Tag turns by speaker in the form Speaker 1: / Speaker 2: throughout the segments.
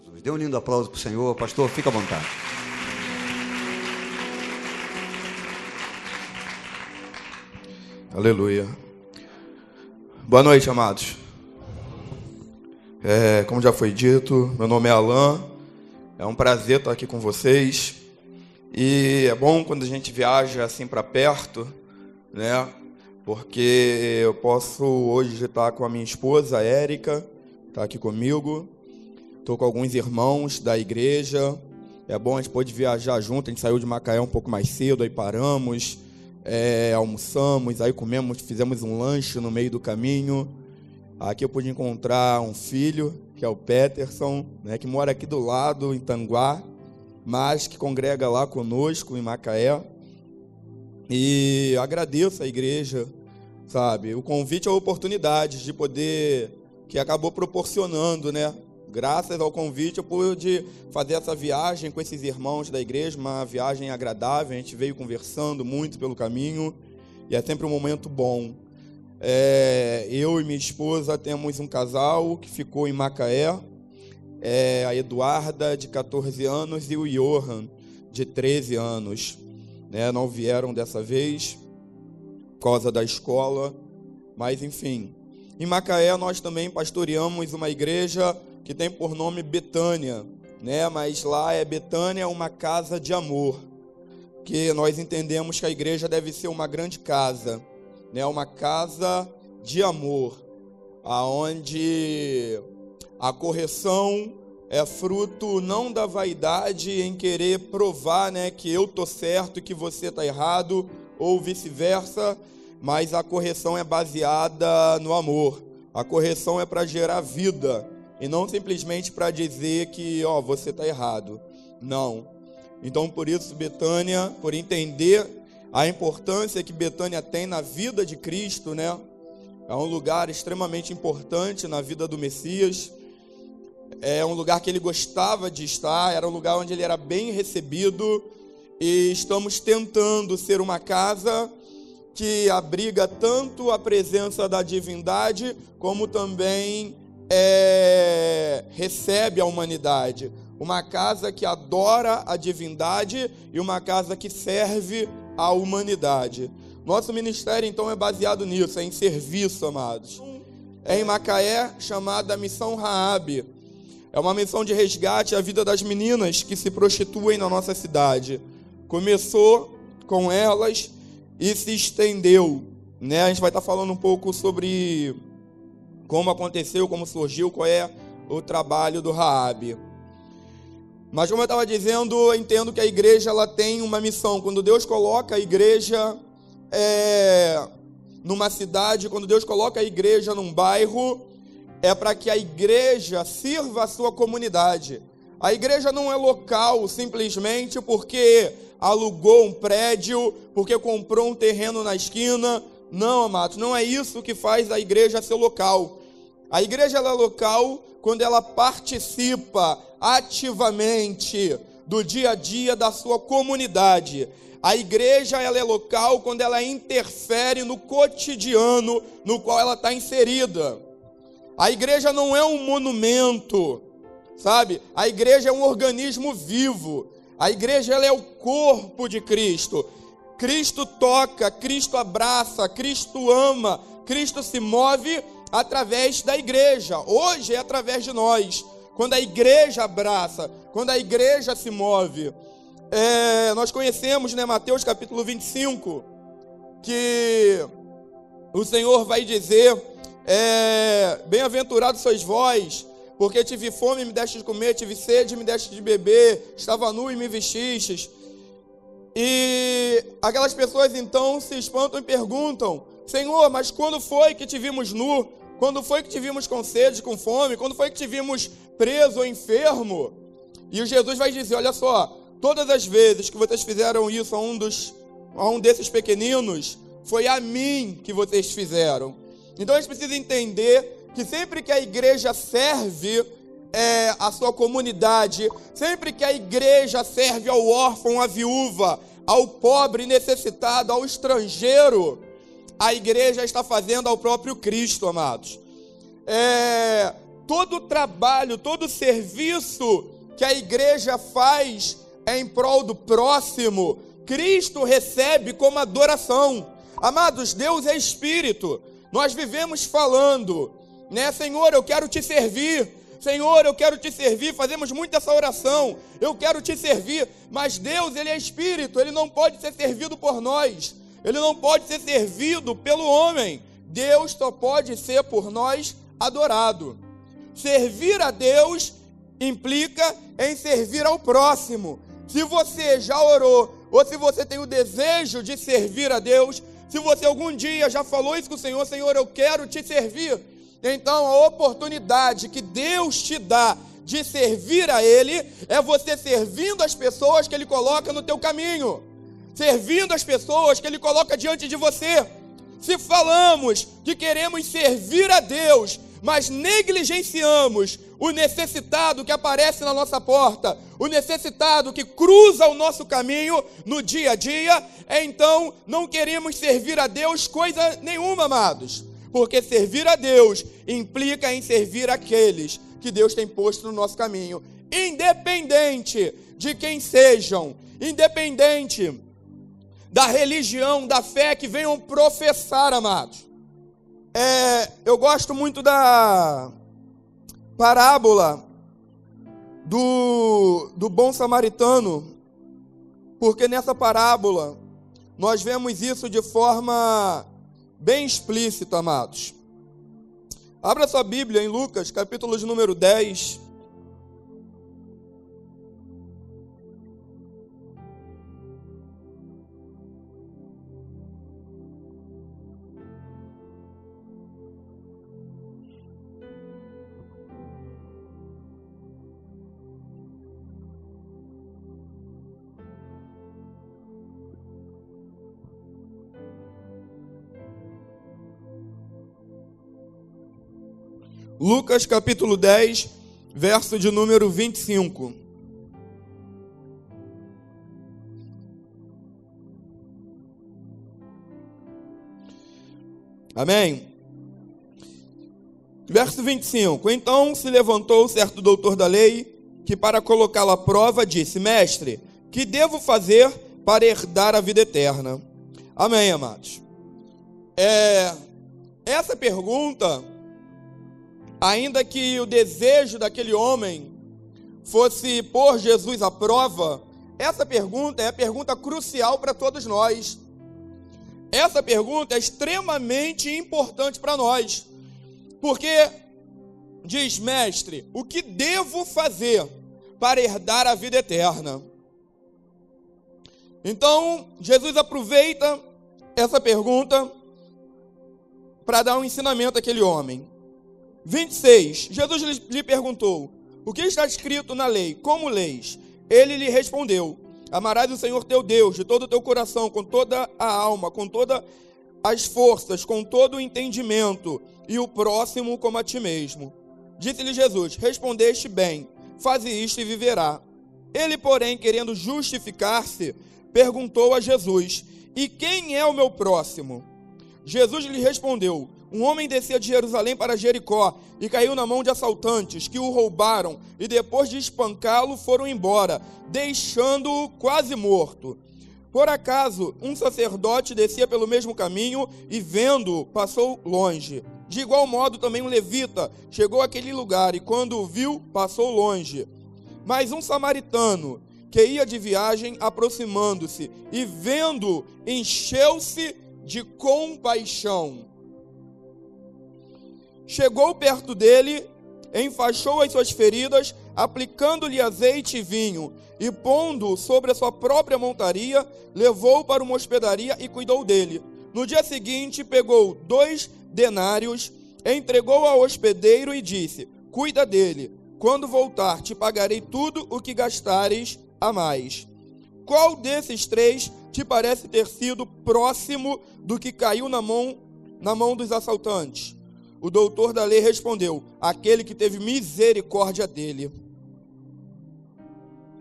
Speaker 1: Jesus. Dê um lindo aplauso para o Senhor. Pastor, fica à vontade.
Speaker 2: Aleluia. Boa noite, amados. Como já foi dito, meu nome é Alan. É um prazer estar aqui com vocês. E é bom quando a gente viaja assim para perto, né? Porque eu posso hoje estar com a minha esposa, Érica, está aqui comigo. Estou com alguns irmãos da igreja. É bom, a gente pôde viajar junto. A gente saiu de Macaé um pouco mais cedo, aí paramos, almoçamos, aí comemos, fizemos um lanche no meio do caminho. Aqui eu pude encontrar um filho, que é o Peterson, né, que mora aqui do lado, em Tanguá, mas que congrega lá conosco em Macaé. E agradeço a igreja, sabe? O convite é a oportunidade de poder, que acabou proporcionando, né? Graças ao convite eu pude fazer essa viagem com esses irmãos da igreja, uma viagem agradável. A gente veio conversando muito pelo caminho e é sempre um momento bom. Eu e minha esposa temos um casal que ficou em Macaé, a Eduarda, de 14 anos, e o Johan, de 13 anos. Não vieram dessa vez por causa da escola, mas enfim. Em Macaé nós também pastoreamos uma igreja que tem por nome Betânia, né? Mas lá Betânia é uma casa de amor, que nós entendemos que a igreja deve ser uma grande casa, né? Uma casa de amor, aonde a correção é fruto não da vaidade em querer provar, né, que eu tô certo e que você está errado, ou vice-versa, mas a correção é baseada no amor. A correção é para gerar vida, e não simplesmente para dizer que você está errado. Não. Então, por isso, Betânia, por entender a importância que Betânia tem na vida de Cristo, né? É um lugar extremamente importante na vida do Messias. É um lugar que ele gostava de estar, era um lugar onde ele era bem recebido. E estamos tentando ser uma casa que abriga tanto a presença da divindade, como também recebe a humanidade. Uma casa que adora a divindade e uma casa que serve a humanidade. Nosso ministério, então, é baseado nisso, em serviço, amados. Em Macaé, chamada Missão Raab. É uma missão de resgate à vida das meninas que se prostituem na nossa cidade. Começou com elas e se estendeu, né? A gente vai estar falando um pouco sobre como aconteceu, como surgiu, qual é o trabalho do Raab. Mas como eu estava dizendo, eu entendo que a igreja ela tem uma missão. Quando Deus coloca a igreja numa cidade, quando Deus coloca a igreja num bairro, é para que a igreja sirva a sua comunidade. A igreja não é local simplesmente porque alugou um prédio, porque comprou um terreno na esquina. Não, amados, não é isso que faz a igreja ser local. A igreja ela é local quando ela participa ativamente do dia a dia da sua comunidade. A igreja ela é local quando ela interfere no cotidiano no qual ela está inserida. A igreja não é um monumento, sabe? A igreja é um organismo vivo. A igreja ela é o corpo de Cristo. Cristo toca, Cristo abraça, Cristo ama, Cristo se move através da igreja. Hoje é através de nós. Quando a igreja abraça, quando a igreja se move. Nós conhecemos, né, Mateus capítulo 25, que o Senhor vai dizer, bem-aventurados sois vós, porque tive fome e me deste de comer, tive sede e me deste de beber, estava nu e me vestistes. E aquelas pessoas então se espantam e perguntam, Senhor, mas quando foi que te vimos nu? Quando foi que te vimos com sede, com fome? Quando foi que te vimos preso ou enfermo? E o Jesus vai dizer, olha só, todas as vezes que vocês fizeram isso a um desses pequeninos, foi a mim que vocês fizeram. Então a gente precisa entender que sempre que a igreja serve a sua comunidade, sempre que a igreja serve ao órfão, à viúva, ao pobre necessitado, ao estrangeiro, a igreja está fazendo ao próprio Cristo, amados. todo o trabalho, todo o serviço que a igreja faz em prol do próximo, Cristo recebe como adoração. Amados, Deus é Espírito. Nós vivemos falando, né? Senhor, eu quero te servir. Senhor, eu quero te servir. Fazemos muito essa oração. Eu quero te servir. Mas Deus, Ele é Espírito. Ele não pode ser servido por nós. Ele não pode ser servido pelo homem. Deus só pode ser por nós adorado. Servir a Deus implica em servir ao próximo. Se você já orou, ou se você tem o desejo de servir a Deus, se você algum dia já falou isso com o Senhor, Senhor, eu quero te servir, então a oportunidade que Deus te dá de servir a Ele é você servindo as pessoas que Ele coloca no teu caminho, servindo as pessoas que Ele coloca diante de você. Se falamos que queremos servir a Deus, mas negligenciamos o necessitado que aparece na nossa porta, o necessitado que cruza o nosso caminho no dia a dia, então não queremos servir a Deus coisa nenhuma, amados, porque servir a Deus implica em servir aqueles que Deus tem posto no nosso caminho, independente de quem sejam, independente da religião, da fé que venham professar, amados. Eu gosto muito da parábola do bom samaritano, porque nessa parábola nós vemos isso de forma bem explícita, amados. Abra sua Bíblia em Lucas, capítulo de número 10. Lucas capítulo 10, verso de número 25. Amém? Verso 25. Então se levantou certo doutor da lei, que para colocá-lo à prova disse: Mestre, que devo fazer para herdar a vida eterna? Amém, amados? Essa pergunta, ainda que o desejo daquele homem fosse pôr Jesus à prova, essa pergunta é a pergunta crucial para todos nós. Essa pergunta é extremamente importante para nós, porque diz: Mestre, o que devo fazer para herdar a vida eterna? Então, Jesus aproveita essa pergunta para dar um ensinamento àquele homem. 26, Jesus lhe perguntou: o que está escrito na lei? Como leis? Ele lhe respondeu: amarás o Senhor teu Deus de todo o teu coração, com toda a alma, com todas as forças, com todo o entendimento, e o próximo como a ti mesmo. Disse-lhe Jesus: respondeste bem, faze isto e viverá. Ele, porém, querendo justificar-se, perguntou a Jesus: e quem é o meu próximo? Jesus lhe respondeu: um homem descia de Jerusalém para Jericó e caiu na mão de assaltantes que o roubaram e depois de espancá-lo foram embora, deixando-o quase morto. Por acaso, um sacerdote descia pelo mesmo caminho e vendo-o, passou longe. De igual modo, também um levita chegou àquele lugar e quando o viu, passou longe. Mas um samaritano que ia de viagem, aproximando-se e vendo-o, encheu-se de compaixão. Chegou perto dele, enfaixou as suas feridas, aplicando-lhe azeite e vinho, e pondo-o sobre a sua própria montaria, levou-o para uma hospedaria e cuidou dele. No dia seguinte, pegou 2 denários, entregou ao hospedeiro e disse: cuida dele, quando voltar te pagarei tudo o que gastares a mais. Qual desses 3 te parece ter sido próximo do que caiu na mão dos assaltantes? O doutor da lei respondeu: aquele que teve misericórdia dele.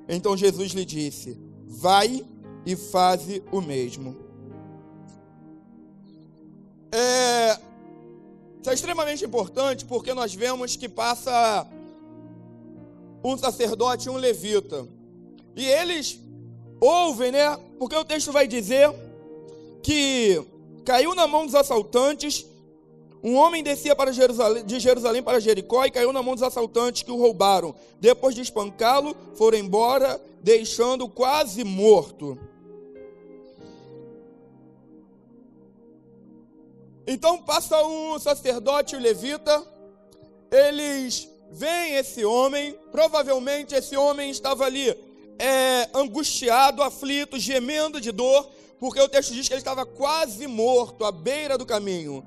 Speaker 2: Então Jesus lhe disse: vai e faze o mesmo. Isso é extremamente importante porque nós vemos que passa um sacerdote e um levita. E eles ouvem, né? Porque o texto vai dizer que caiu na mão dos assaltantes. Um homem descia de Jerusalém para Jericó e caiu na mão dos assaltantes que o roubaram. Depois de espancá-lo, foram embora, deixando-o quase morto. Então passa o sacerdote e o levita, eles veem esse homem, provavelmente esse homem estava ali angustiado, aflito, gemendo de dor, porque o texto diz que ele estava quase morto, à beira do caminho.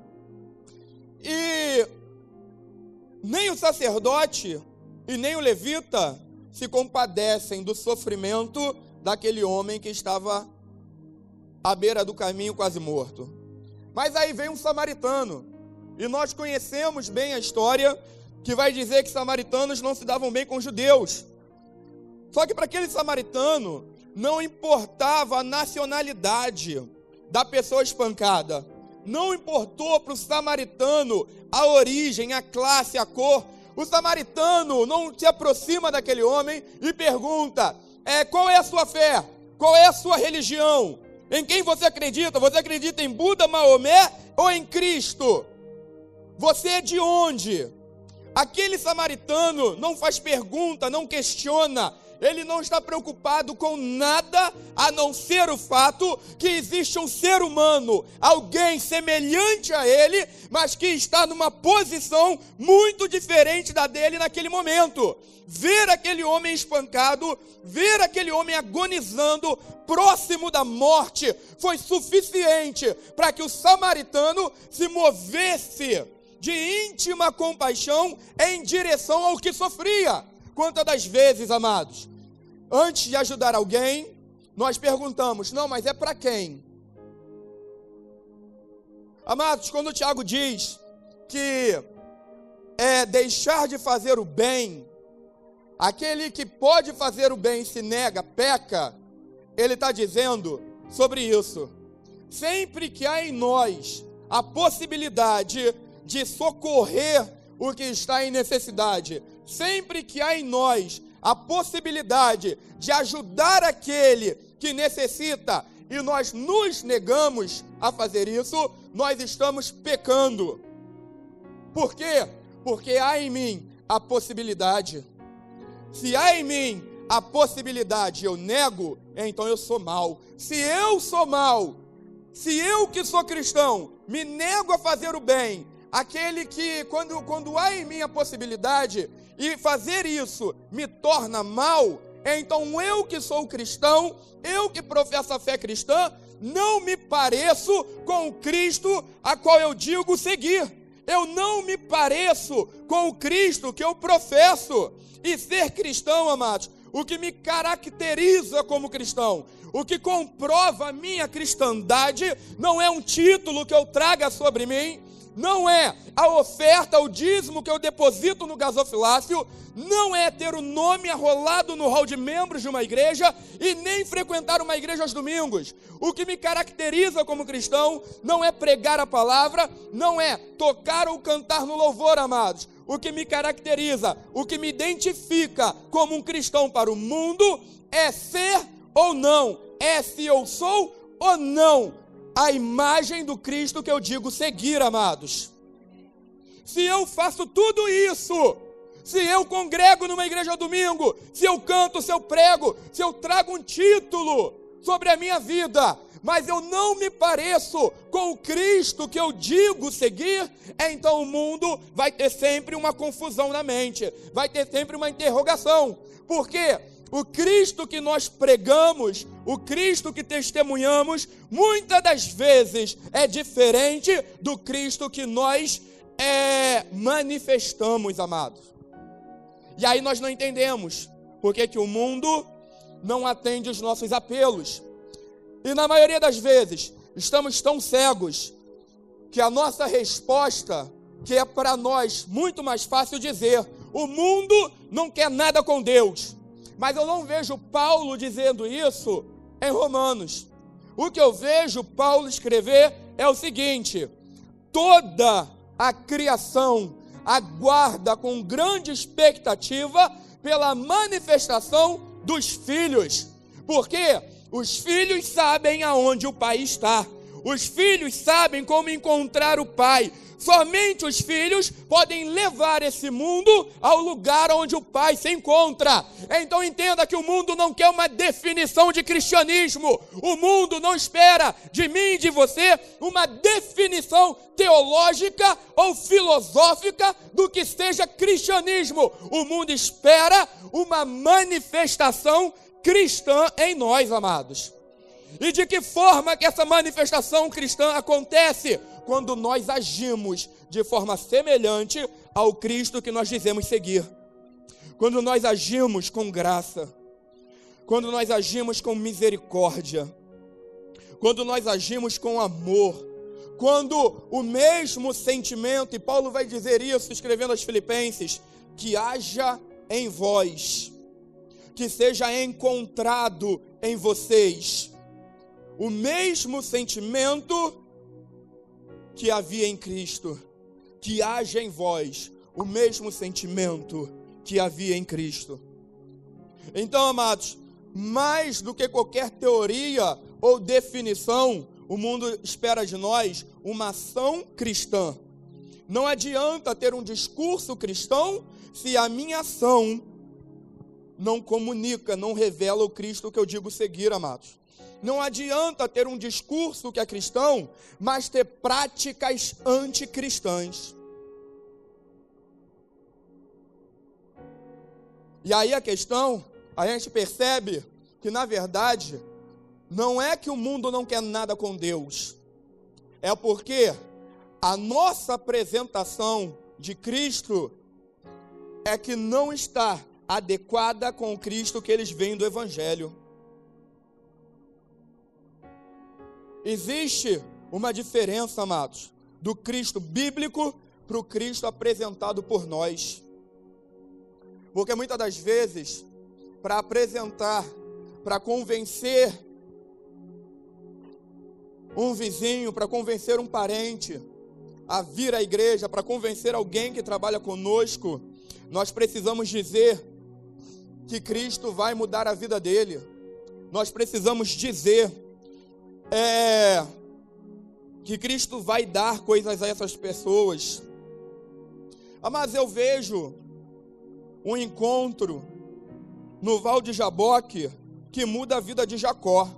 Speaker 2: E nem o sacerdote e nem o levita se compadecem do sofrimento daquele homem que estava à beira do caminho quase morto. Mas aí vem um samaritano, e nós conhecemos bem a história, que vai dizer que samaritanos não se davam bem com judeus. Só que para aquele samaritano não importava a nacionalidade da pessoa espancada. Não importou para o samaritano a origem, a classe, a cor. O samaritano não se aproxima daquele homem e pergunta: qual é a sua fé? Qual é a sua religião? Em quem você acredita? Você acredita em Buda, Maomé ou em Cristo? Você é de onde? Aquele samaritano não faz pergunta, não questiona. Ele não está preocupado com nada a não ser o fato que existe um ser humano, alguém semelhante a ele, mas que está numa posição muito diferente da dele naquele momento. Ver aquele homem espancado, ver aquele homem agonizando, próximo da morte, foi suficiente para que o samaritano se movesse de íntima compaixão em direção ao que sofria. Quantas das vezes, amados, antes de ajudar alguém, nós perguntamos: não, mas é para quem? Amados, quando o Tiago diz que é deixar de fazer o bem, aquele que pode fazer o bem se nega, peca, ele está dizendo sobre isso. Sempre que há em nós a possibilidade de socorrer o que está em necessidade, sempre que há em nós a possibilidade de ajudar aquele que necessita e nós nos negamos a fazer isso, nós estamos pecando. Por quê? Porque há em mim a possibilidade. Se há em mim a possibilidade, eu nego, então eu sou mau. Se eu sou mau, se eu que sou cristão me nego a fazer o bem, aquele que quando há em mim a possibilidade e fazer isso me torna mal, então eu que sou cristão, eu que professo a fé cristã, não me pareço com o Cristo a qual eu digo seguir. Eu não me pareço com o Cristo que eu professo. E ser cristão, amados, o que me caracteriza como cristão, o que comprova a minha cristandade, não é um título que eu traga sobre mim, não é a oferta, o dízimo que eu deposito no gasofilácio, não é ter o nome arrolado no hall de membros de uma igreja e nem frequentar uma igreja aos domingos. O que me caracteriza como cristão não é pregar a palavra, não é tocar ou cantar no louvor, amados. O que me caracteriza, o que me identifica como um cristão para o mundo é ser ou não, é se eu sou ou não a imagem do Cristo que eu digo seguir, amados. Se eu faço tudo isso, se eu congrego numa igreja ao domingo, se eu canto, se eu prego, se eu trago um título sobre a minha vida, mas eu não me pareço com o Cristo que eu digo seguir, então o mundo vai ter sempre uma confusão na mente, vai ter sempre uma interrogação. Por quê? O Cristo que nós pregamos, o Cristo que testemunhamos, muitas das vezes é diferente do Cristo que nós manifestamos, amados. E aí nós não entendemos por que o mundo não atende os nossos apelos. E na maioria das vezes, estamos tão cegos que a nossa resposta, que é para nós muito mais fácil dizer: o mundo não quer nada com Deus. Mas eu não vejo Paulo dizendo isso em Romanos. O que eu vejo Paulo escrever é o seguinte: toda a criação aguarda com grande expectativa pela manifestação dos filhos, porque os filhos sabem aonde o pai está, os filhos sabem como encontrar o pai. Somente os filhos podem levar esse mundo ao lugar onde o pai se encontra. Então entenda que o mundo não quer uma definição de cristianismo. O mundo não espera de mim e de você uma definição teológica ou filosófica do que seja cristianismo. O mundo espera uma manifestação cristã em nós, amados. E de que forma que essa manifestação cristã acontece? Quando nós agimos de forma semelhante ao Cristo que nós dizemos seguir. Quando nós agimos com graça. Quando nós agimos com misericórdia. Quando nós agimos com amor. Quando o mesmo sentimento, e Paulo vai dizer isso escrevendo aos Filipenses, que haja em vós, que seja encontrado em vocês, o mesmo sentimento que havia em Cristo, que haja em vós o mesmo sentimento que havia em Cristo. Então, amados, mais do que qualquer teoria ou definição, o mundo espera de nós uma ação cristã. Não adianta ter um discurso cristão se a minha ação não comunica, não revela o Cristo que eu digo seguir, amados. Não adianta ter um discurso que é cristão, mas ter práticas anticristãs. E aí a questão, a gente percebe que na verdade, não é que o mundo não quer nada com Deus. É porque a nossa apresentação de Cristo é que não está adequada com o Cristo que eles veem do Evangelho. Existe uma diferença, amados, do Cristo bíblico para o Cristo apresentado por nós. Porque muitas das vezes, para apresentar, para convencer um vizinho, para convencer um parente a vir à igreja, para convencer alguém que trabalha conosco, nós precisamos dizer que Cristo vai mudar a vida dele. Nós precisamos dizer que Cristo vai dar coisas a essas pessoas. Mas eu vejo um encontro no Val de Jaboque que muda a vida de Jacó,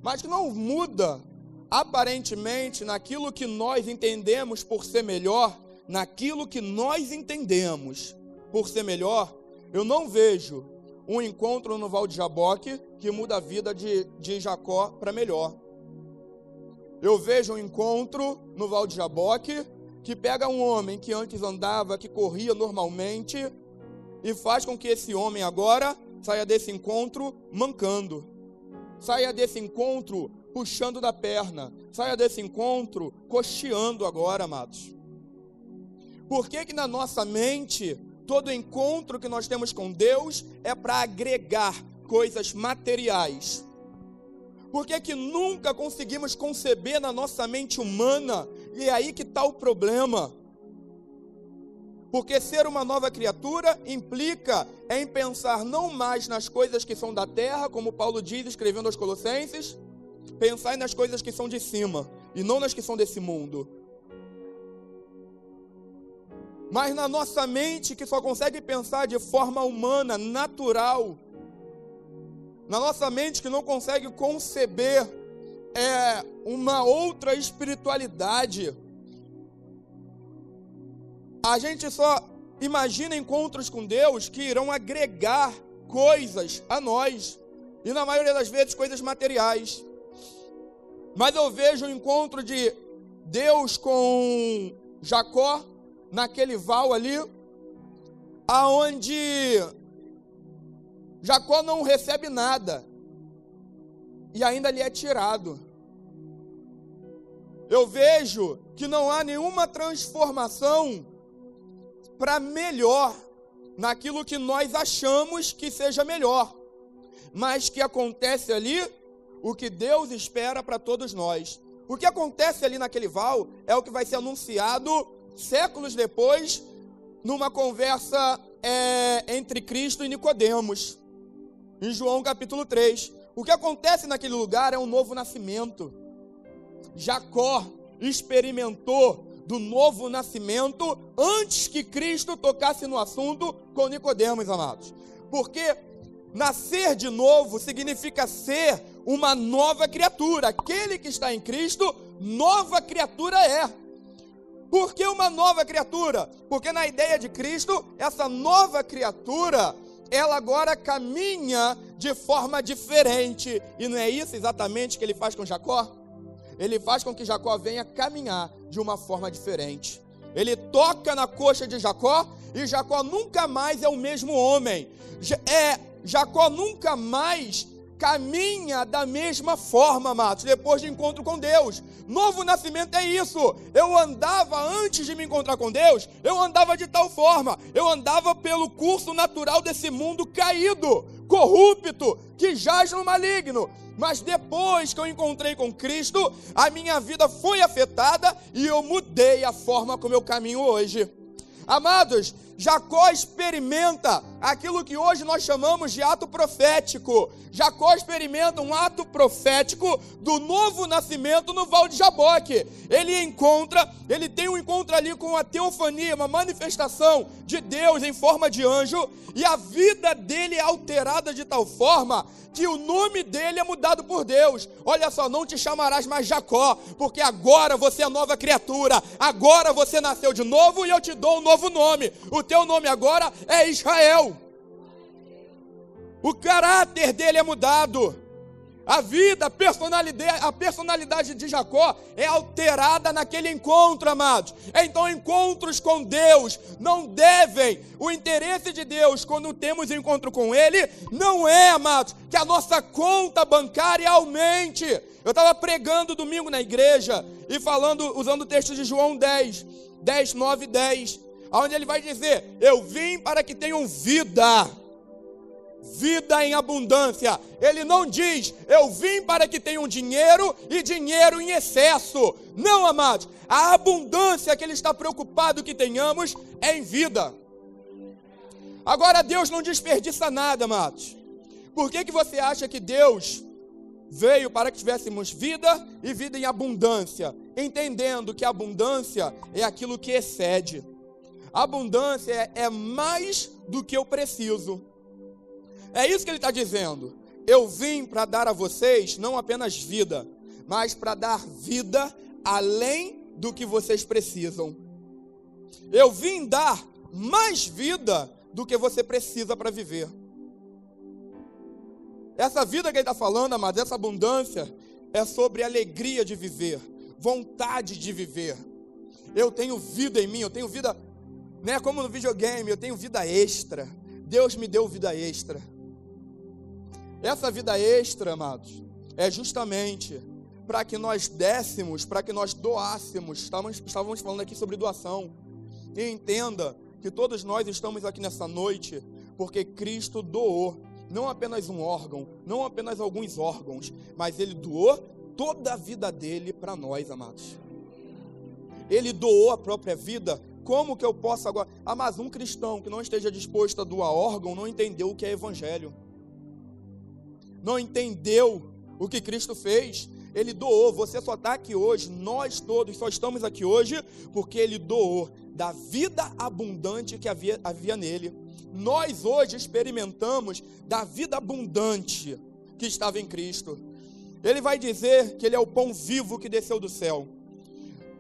Speaker 2: mas que não muda aparentemente naquilo que nós entendemos por ser melhor. Naquilo que nós entendemos por ser melhor, eu não vejo um encontro no Val de Jaboque que muda a vida de Jacó para melhor. Eu vejo um encontro no Val de Jaboque que pega um homem que antes andava, que corria normalmente, e faz com que esse homem agora saia desse encontro mancando, saia desse encontro puxando da perna, saia desse encontro cocheando agora, amados. Por que que na nossa mente todo encontro que nós temos com Deus é para agregar coisas materiais? Por que que nunca conseguimos conceber na nossa mente humana? E é aí que está o problema. Porque ser uma nova criatura implica em pensar não mais nas coisas que são da terra, como Paulo diz escrevendo aos Colossenses, pensar nas coisas que são de cima e não nas que são desse mundo. Mas na nossa mente, que só consegue pensar de forma humana, natural, na nossa mente que não consegue conceber uma outra espiritualidade, a gente só imagina encontros com Deus que irão agregar coisas a nós, e na maioria das vezes coisas materiais. Mas eu vejo o encontro de Deus com Jacó, naquele val ali, aonde Jacó não recebe nada, e ainda lhe é tirado. Eu vejo que não há nenhuma transformação para melhor, naquilo que nós achamos que seja melhor, mas que acontece ali o que Deus espera para todos nós. O que acontece ali naquele val é o que vai ser anunciado séculos depois, numa conversa entre Cristo e Nicodemos, em João capítulo 3. O que acontece naquele lugar é um novo nascimento. Jacó experimentou do novo nascimento antes que Cristo tocasse no assunto com Nicodemos, amados. Porque nascer de novo significa ser uma nova criatura. Aquele que está em Cristo, nova criatura é. Por que uma nova criatura? Porque na ideia de Cristo, essa nova criatura, ela agora caminha de forma diferente. E não é isso exatamente que ele faz com Jacó? Ele faz com que Jacó venha caminhar de uma forma diferente. Ele toca na coxa de Jacó e Jacó nunca mais é o mesmo homem. Jacó nunca mais caminha da mesma forma, amados, depois de encontro com Deus. Novo nascimento é isso. Eu andava, antes de me encontrar com Deus, eu andava de tal forma, eu andava pelo curso natural desse mundo caído, corrupto, que jaz no maligno. Mas depois que eu encontrei com Cristo, a minha vida foi afetada e eu mudei a forma como eu caminho hoje. Amados, Jacó experimenta aquilo que hoje nós chamamos de ato profético. Jacó experimenta um ato profético do novo nascimento no Val de Jaboque. Ele tem um encontro ali com a teofania, uma manifestação de Deus em forma de anjo, e a vida dele é alterada de tal forma que o nome dele é mudado por Deus. Olha só, não te chamarás mais Jacó, porque agora você é nova criatura, agora você nasceu de novo e eu te dou um novo nome. O teu nome agora é Israel. O caráter dele é mudado. A vida, a personalidade de Jacó é alterada naquele encontro, amados. Então, encontros com Deus não devem, o interesse de Deus, quando temos encontro com Ele, não é, amados, que a nossa conta bancária aumente. Eu estava pregando domingo na igreja e falando, usando o texto de João 10, 9 e 10, onde ele vai dizer: eu vim para que tenham vida em abundância. Ele não diz: eu vim para que tenham dinheiro e dinheiro em excesso. Não, amados, a abundância que ele está preocupado que tenhamos é em vida. Agora, Deus não desperdiça nada, amados. Por que você acha que Deus veio para que tivéssemos vida e vida em abundância? Entendendo que a abundância é aquilo que excede. A abundância é mais do que eu preciso. É isso que ele está dizendo. Eu vim para dar a vocês não apenas vida, mas para dar vida além do que vocês precisam. Eu vim dar mais vida do que você precisa para viver. Essa vida que ele está falando, amados, essa abundância, é sobre alegria de viver, vontade de viver. Eu tenho vida em mim, eu tenho vida, né, como no videogame, eu tenho vida extra. Deus me deu vida extra. Essa vida extra, amados, é justamente para que nós dessemos, para que nós doássemos. Estávamos falando aqui sobre doação. E entenda que todos nós estamos aqui nessa noite porque Cristo doou, não apenas um órgão, não apenas alguns órgãos, mas Ele doou toda a vida dele para nós, amados. Ele doou a própria vida. Como que eu posso agora? Mas um cristão que não esteja disposto a doar órgão não entendeu o que é evangelho. Não entendeu o que Cristo fez. Ele doou. Você só está aqui hoje, nós todos só estamos aqui hoje porque Ele doou da vida abundante que havia nele. Nós hoje experimentamos da vida abundante que estava em Cristo. Ele vai dizer que Ele é o pão vivo que desceu do céu.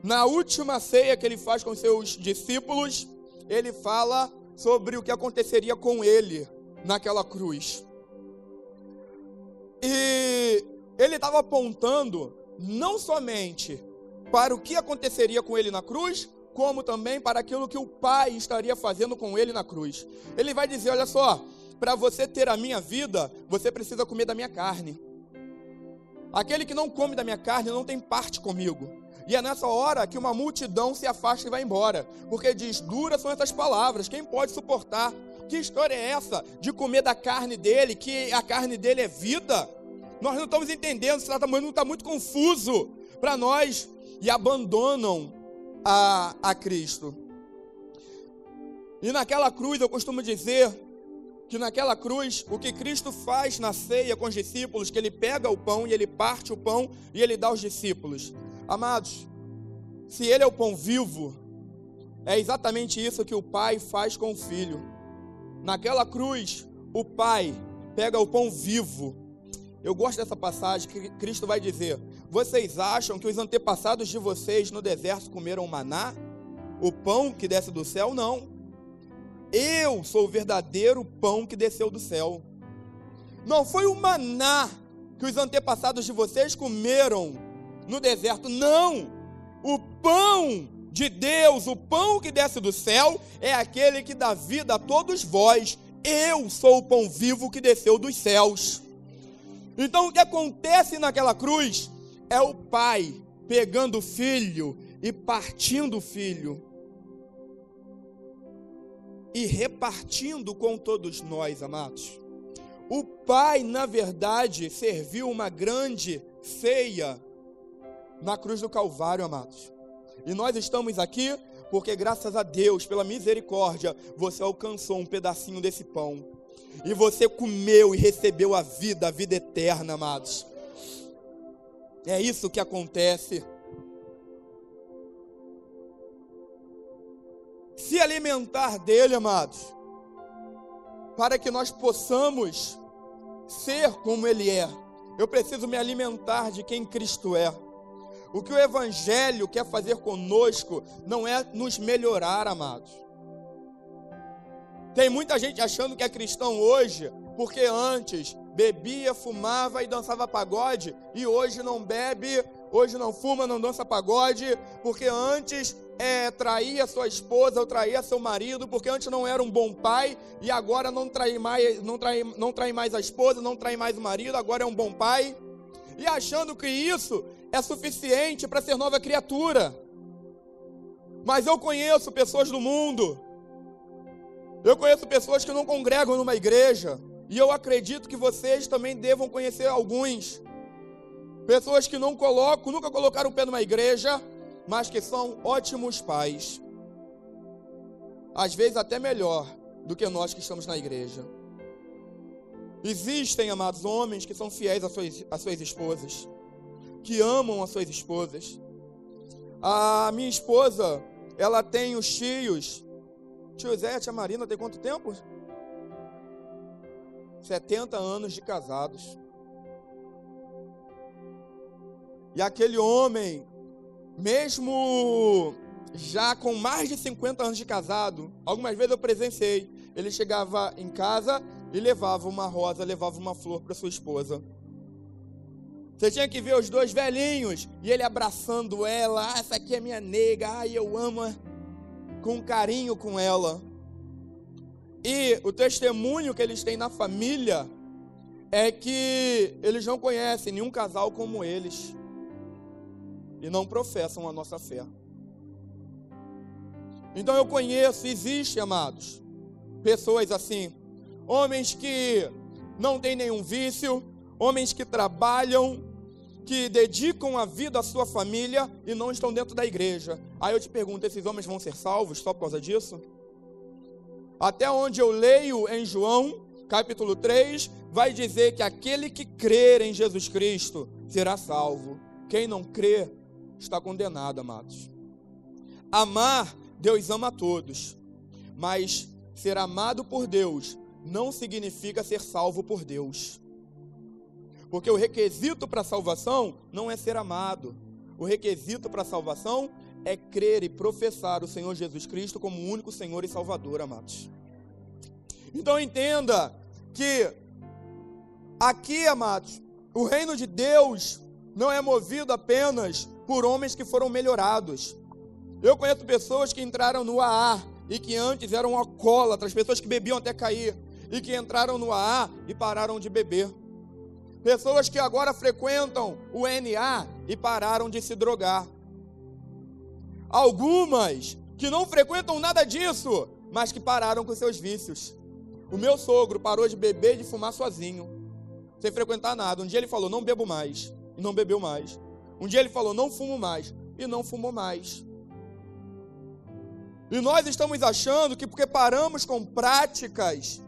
Speaker 2: Na última ceia que Ele faz com seus discípulos, Ele fala sobre o que aconteceria com Ele naquela cruz. E Ele estava apontando não somente para o que aconteceria com Ele na cruz, como também para aquilo que o Pai estaria fazendo com Ele na cruz. Ele vai dizer: olha só, para você ter a minha vida, você precisa comer da minha carne. Aquele que não come da minha carne não tem parte comigo. E é nessa hora que uma multidão se afasta e vai embora, porque diz: duras são essas palavras, quem pode suportar? Que história é essa de comer da carne dele, que a carne dele é vida? Nós não estamos entendendo, esse mundo está muito confuso, para nós e abandonam a Cristo. E naquela cruz, eu costumo dizer que naquela cruz, o que Cristo faz na ceia com os discípulos, que ele pega o pão e ele parte o pão e ele dá aos discípulos. Amados, se ele é o pão vivo, é exatamente isso que o Pai faz com o Filho. Naquela cruz, o Pai pega o pão vivo. Eu gosto dessa passagem que Cristo vai dizer: vocês acham que os antepassados de vocês no deserto comeram maná? O pão que desce do céu? Não. Eu sou o verdadeiro pão que desceu do céu. Não foi o maná que os antepassados de vocês comeram no deserto, não. O pão de Deus, o pão que desce do céu, é aquele que dá vida a todos vós. Eu sou o pão vivo que desceu dos céus. Então o que acontece naquela cruz é o Pai pegando o Filho e partindo o Filho e repartindo com todos nós, amados. O Pai, na verdade, serviu uma grande ceia na cruz do Calvário, amados. E nós estamos aqui porque, graças a Deus, pela misericórdia, você alcançou um pedacinho desse pão. E você comeu e recebeu a vida eterna, amados. É isso que acontece. Se alimentar dele, amados, para que nós possamos ser como ele é. Eu preciso me alimentar de quem Cristo é. O que o Evangelho quer fazer conosco não é nos melhorar, amados. Tem muita gente achando que é cristão hoje, porque antes bebia, fumava e dançava pagode, e hoje não bebe, hoje não fuma, não dança pagode, porque antes traía sua esposa ou traía seu marido, porque antes não era um bom pai, e agora não trai mais a esposa, não trai mais o marido, agora é um bom pai, e achando que isso é suficiente para ser nova criatura. Mas eu conheço pessoas do mundo, eu conheço pessoas que não congregam numa igreja, e eu acredito que vocês também devam conhecer alguns. Pessoas que nunca colocaram o pé numa igreja, mas que são ótimos pais. Às vezes até melhor do que nós que estamos na igreja. Existem, amados, homens que são fiéis às suas esposas, que amam as suas esposas. A minha esposa, ela tem os tios. Tio Zé e a tia Marina tem quanto tempo? 70 anos de casados. E aquele homem, mesmo já com mais de 50 anos de casado, algumas vezes eu presenciei, ele chegava em casa e levava uma rosa, levava uma flor para sua esposa. Você tinha que ver os dois velhinhos, e ele abraçando ela: essa aqui é minha nega, eu amo com carinho com ela. E o testemunho que eles têm na família é que eles não conhecem nenhum casal como eles, e não professam a nossa fé. Então eu conheço, existe, amados, pessoas assim, homens que não têm nenhum vício, homens que trabalham, que dedicam a vida à sua família e não estão dentro da igreja. Aí eu te pergunto, esses homens vão ser salvos só por causa disso? Até onde eu leio em João, capítulo 3, vai dizer que aquele que crer em Jesus Cristo será salvo. Quem não crê está condenado, amados. Amar, Deus ama a todos, mas ser amado por Deus não significa ser salvo por Deus. Porque o requisito para a salvação não é ser amado. O requisito para a salvação é crer e professar o Senhor Jesus Cristo como o único Senhor e Salvador, amados. Então entenda que aqui, amados, o reino de Deus não é movido apenas por homens que foram melhorados. Eu conheço pessoas que entraram no AA e que antes eram alcoólatras, pessoas que bebiam até cair e que entraram no AA e pararam de beber. Pessoas que agora frequentam o NA e pararam de se drogar. Algumas que não frequentam nada disso, mas que pararam com seus vícios. O meu sogro parou de beber e de fumar sozinho, sem frequentar nada. Um dia ele falou: não bebo mais, e não bebeu mais. Um dia ele falou, não fumo mais. E não fumou mais. E nós estamos achando que porque paramos com práticas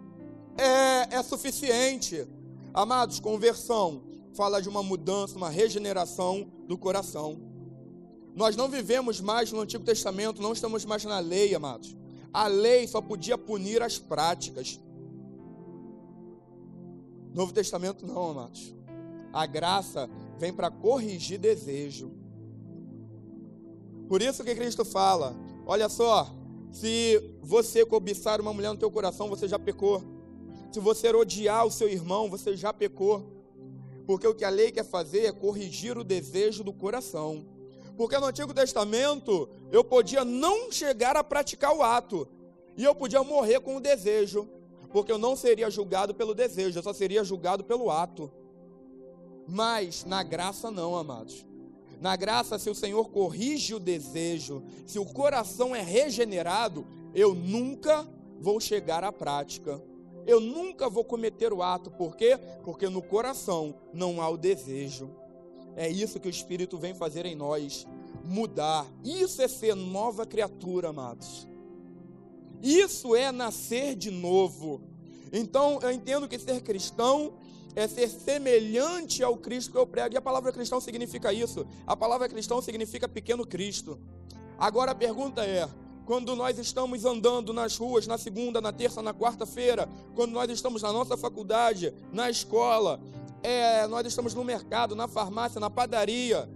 Speaker 2: é suficiente. Amados, conversão fala de uma mudança, uma regeneração do coração. Nós não vivemos mais no Antigo Testamento, não estamos mais na lei, amados. A lei só podia punir as práticas. Novo Testamento não, amados. A graça vem para corrigir desejo. Por isso que Cristo fala, olha só, se você cobiçar uma mulher no teu coração, você já pecou. Se você odiar o seu irmão, você já pecou. Porque o que a lei quer fazer é corrigir o desejo do coração. Porque no Antigo Testamento, eu podia não chegar a praticar o ato. E eu podia morrer com o desejo. Porque eu não seria julgado pelo desejo, eu só seria julgado pelo ato. Mas na graça não, amados. Na graça, se o Senhor corrige o desejo, se o coração é regenerado, eu nunca vou chegar à prática. Eu nunca vou cometer o ato. Por quê? Porque no coração não há o desejo. É isso que o Espírito vem fazer em nós, mudar. Isso é ser nova criatura, amados. Isso é nascer de novo. Então, eu entendo que ser cristão é ser semelhante ao Cristo que eu prego. E a palavra cristão significa isso. A palavra cristão significa pequeno Cristo. Agora a pergunta é, quando nós estamos andando nas ruas, na segunda, na terça, na quarta-feira, quando nós estamos na nossa faculdade, na escola, nós estamos no mercado, na farmácia, na padaria,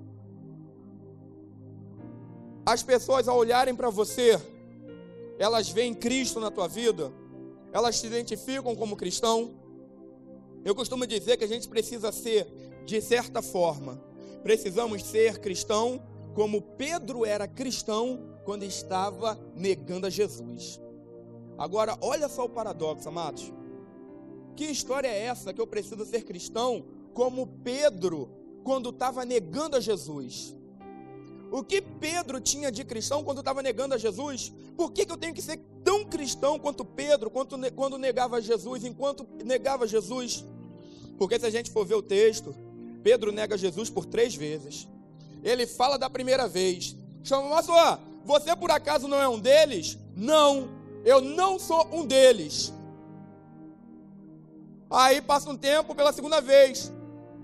Speaker 2: as pessoas ao olharem para você, elas veem Cristo na tua vida, elas se identificam como cristão. Eu costumo dizer que a gente precisa ser, de certa forma, precisamos ser cristão como Pedro era cristão quando estava negando a Jesus. Agora, olha só o paradoxo, amados. Que história é essa que eu preciso ser cristão como Pedro quando estava negando a Jesus? O que Pedro tinha de cristão quando estava negando a Jesus? Por que eu tenho que ser tão cristão quanto Pedro quando negava Jesus, enquanto negava Jesus? Porque se a gente for ver o texto, Pedro nega Jesus por 3 vezes. Ele fala da primeira vez, chama, você por acaso não é um deles? Não, eu não sou um deles. Aí passa um tempo pela segunda vez,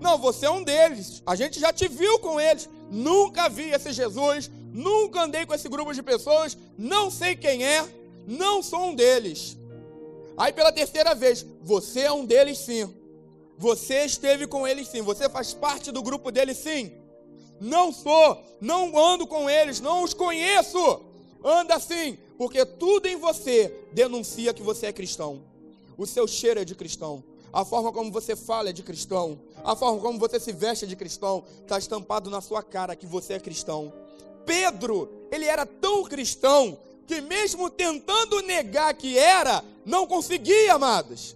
Speaker 2: não, você é um deles, a gente já te viu com eles, nunca vi esse Jesus, nunca andei com esse grupo de pessoas, não sei quem é, não sou um deles. Aí pela terceira vez, você é um deles sim, você esteve com eles sim, você faz parte do grupo deles sim. Não sou, não ando com eles, não os conheço. Anda assim, porque tudo em você denuncia que você é cristão. O seu cheiro é de cristão, a forma como você fala é de cristão, a forma como você se veste é de cristão, está estampado na sua cara que você é cristão. Pedro, ele era tão cristão que mesmo tentando negar que era, não conseguia, amados.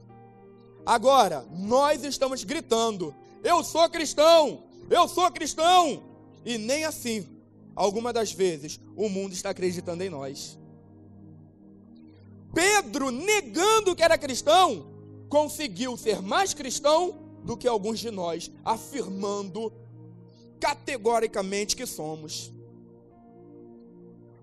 Speaker 2: Agora, nós estamos gritando, eu sou cristão, eu sou cristão. E nem assim, algumas das vezes, o mundo está acreditando em nós. Pedro, negando que era cristão, conseguiu ser mais cristão do que alguns de nós, afirmando categoricamente que somos.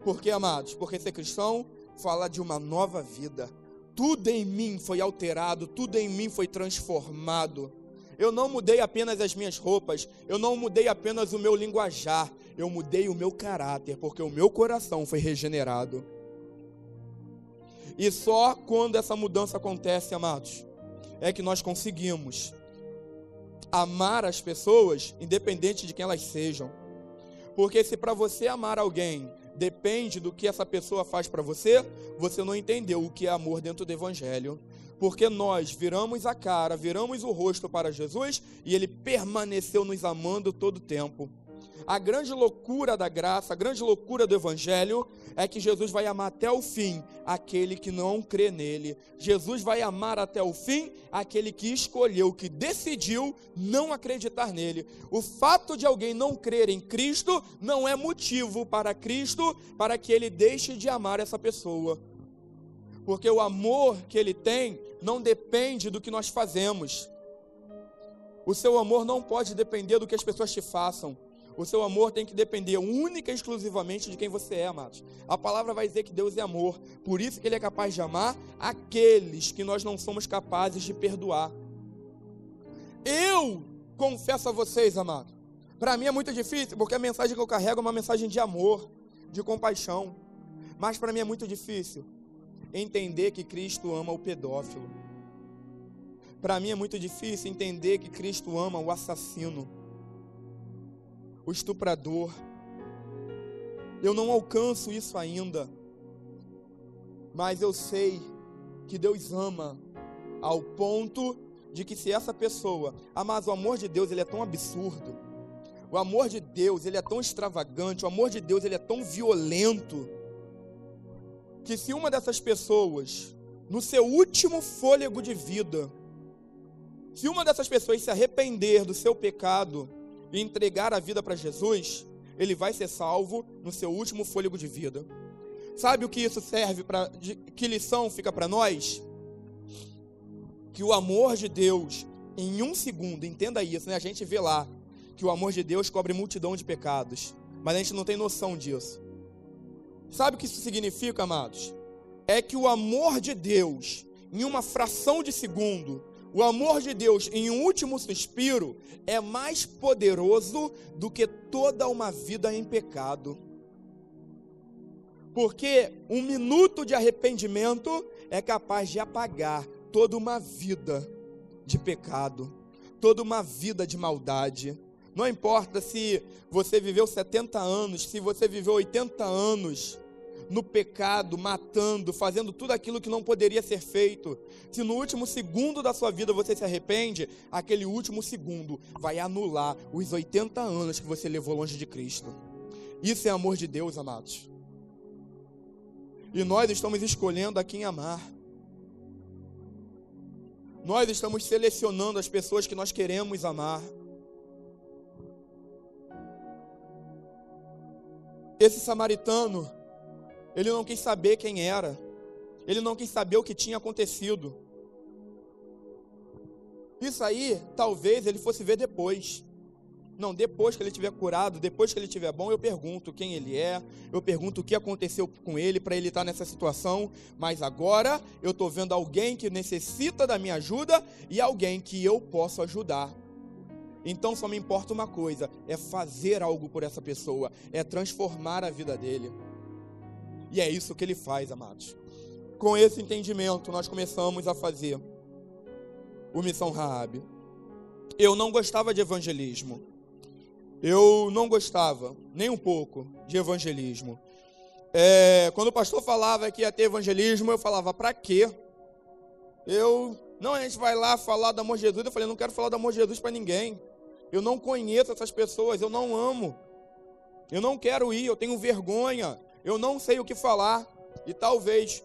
Speaker 2: Por quê, amados? Porque ser cristão fala de uma nova vida. Tudo em mim foi alterado, tudo em mim foi transformado. Eu não mudei apenas as minhas roupas, eu não mudei apenas o meu linguajar, eu mudei o meu caráter, porque o meu coração foi regenerado. E só quando essa mudança acontece, amados, é que nós conseguimos amar as pessoas, independente de quem elas sejam. Porque se para você amar alguém depende do que essa pessoa faz para você, você não entendeu o que é amor dentro do Evangelho. Porque nós viramos a cara, viramos o rosto para Jesus e Ele permaneceu nos amando todo o tempo. A grande loucura da graça, a grande loucura do Evangelho é que Jesus vai amar até o fim aquele que não crê nele. Jesus vai amar até o fim aquele que escolheu, que decidiu não acreditar nele. O fato de alguém não crer em Cristo não é motivo para Cristo para que ele deixe de amar essa pessoa. Porque o amor que ele tem não depende do que nós fazemos. O seu amor não pode depender do que as pessoas te façam. O seu amor tem que depender única e exclusivamente de quem você é, amados. A palavra vai dizer que Deus é amor. Por isso que Ele é capaz de amar aqueles que nós não somos capazes de perdoar. Eu confesso a vocês, amados, para mim é muito difícil, porque a mensagem que eu carrego é uma mensagem de amor, de compaixão. Mas para mim é muito difícil entender que Cristo ama o pedófilo. Para mim é muito difícil entender que Cristo ama o assassino, o estuprador. Eu não alcanço isso ainda, mas eu sei que Deus ama ao ponto de que se essa pessoa, mas o amor de Deus ele é tão absurdo, o amor de Deus ele é tão extravagante, o amor de Deus ele é tão violento, que se uma dessas pessoas, no seu último fôlego de vida, se uma dessas pessoas se arrepender do seu pecado e entregar a vida para Jesus, ele vai ser salvo no seu último fôlego de vida. Sabe o que isso serve para? Que lição fica para nós? Que o amor de Deus, em um segundo, entenda isso, né? A gente vê lá que o amor de Deus cobre multidão de pecados, mas a gente não tem noção disso. Sabe o que isso significa, amados? É que o amor de Deus, em uma fração de segundo, o amor de Deus em um último suspiro é mais poderoso do que toda uma vida em pecado. Porque um minuto de arrependimento é capaz de apagar toda uma vida de pecado, toda uma vida de maldade. Não importa se você viveu 70 anos, se você viveu 80 anos no pecado, matando, fazendo tudo aquilo que não poderia ser feito. Se no último segundo da sua vida você se arrepende, aquele último segundo vai anular os 80 anos que você levou longe de Cristo. Isso é amor de Deus, amados. E nós estamos escolhendo a quem amar. Nós estamos selecionando as pessoas que nós queremos amar. Esse samaritano, ele não quis saber quem era. Ele não quis saber o que tinha acontecido. Isso aí, talvez ele fosse ver depois. Não, depois que ele estiver curado, depois que ele estiver bom, eu pergunto quem ele é, eu pergunto o que aconteceu com ele para ele estar nessa situação, mas agora eu estou vendo alguém que necessita da minha ajuda e alguém que eu posso ajudar. Então só me importa uma coisa, é fazer algo por essa pessoa, é transformar a vida dele. E é isso que ele faz, amados. Com esse entendimento, nós começamos a fazer o Missão Raabe. Eu não gostava de evangelismo. Eu não gostava, nem um pouco, de evangelismo. Quando o pastor falava que ia ter evangelismo, eu falava, pra quê? Não, a gente vai lá falar do amor de Jesus. Eu falei, não quero falar do amor de Jesus para ninguém. Eu não conheço essas pessoas, eu não amo. Eu não quero ir, eu tenho vergonha. Eu não sei o que falar. E talvez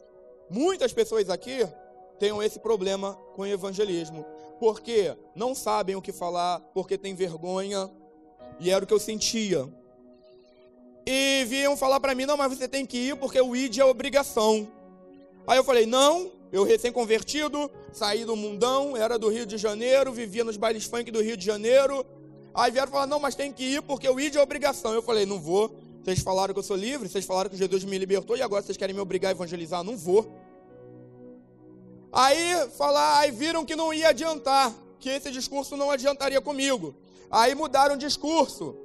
Speaker 2: muitas pessoas aqui tenham esse problema com o evangelismo. Porque não sabem o que falar, porque têm vergonha. E era o que eu sentia. E vinham falar para mim, não, mas você tem que ir porque o ID é obrigação. Aí eu falei, não, eu recém-convertido, saí do mundão, era do Rio de Janeiro, vivia nos bailes funk do Rio de Janeiro. Aí vieram falar, não, mas tem que ir porque o ID é obrigação. Eu falei, não vou. Vocês falaram que eu sou livre, vocês falaram que Jesus me libertou e agora vocês querem me obrigar a evangelizar? Não vou. Aí viram que não ia adiantar, que esse discurso não adiantaria comigo. Aí mudaram o discurso.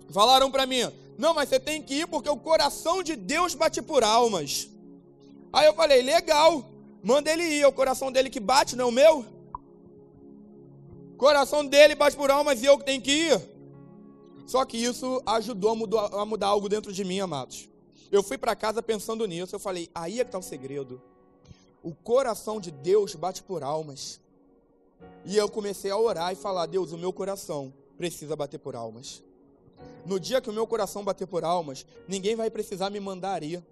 Speaker 2: Falaram para mim, não, mas você tem que ir porque o coração de Deus bate por almas. Aí eu falei, legal, manda ele ir, é o coração dele que bate, não é o meu? O coração dele bate por almas e eu que tenho que ir. Só que isso ajudou a mudar algo dentro de mim, amados. Eu fui para casa pensando nisso, eu falei, aí é que está o segredo. O coração de Deus bate por almas. E eu comecei a orar e falar, Deus, o meu coração precisa bater por almas. No dia que o meu coração bater por almas, ninguém vai precisar me mandar ir.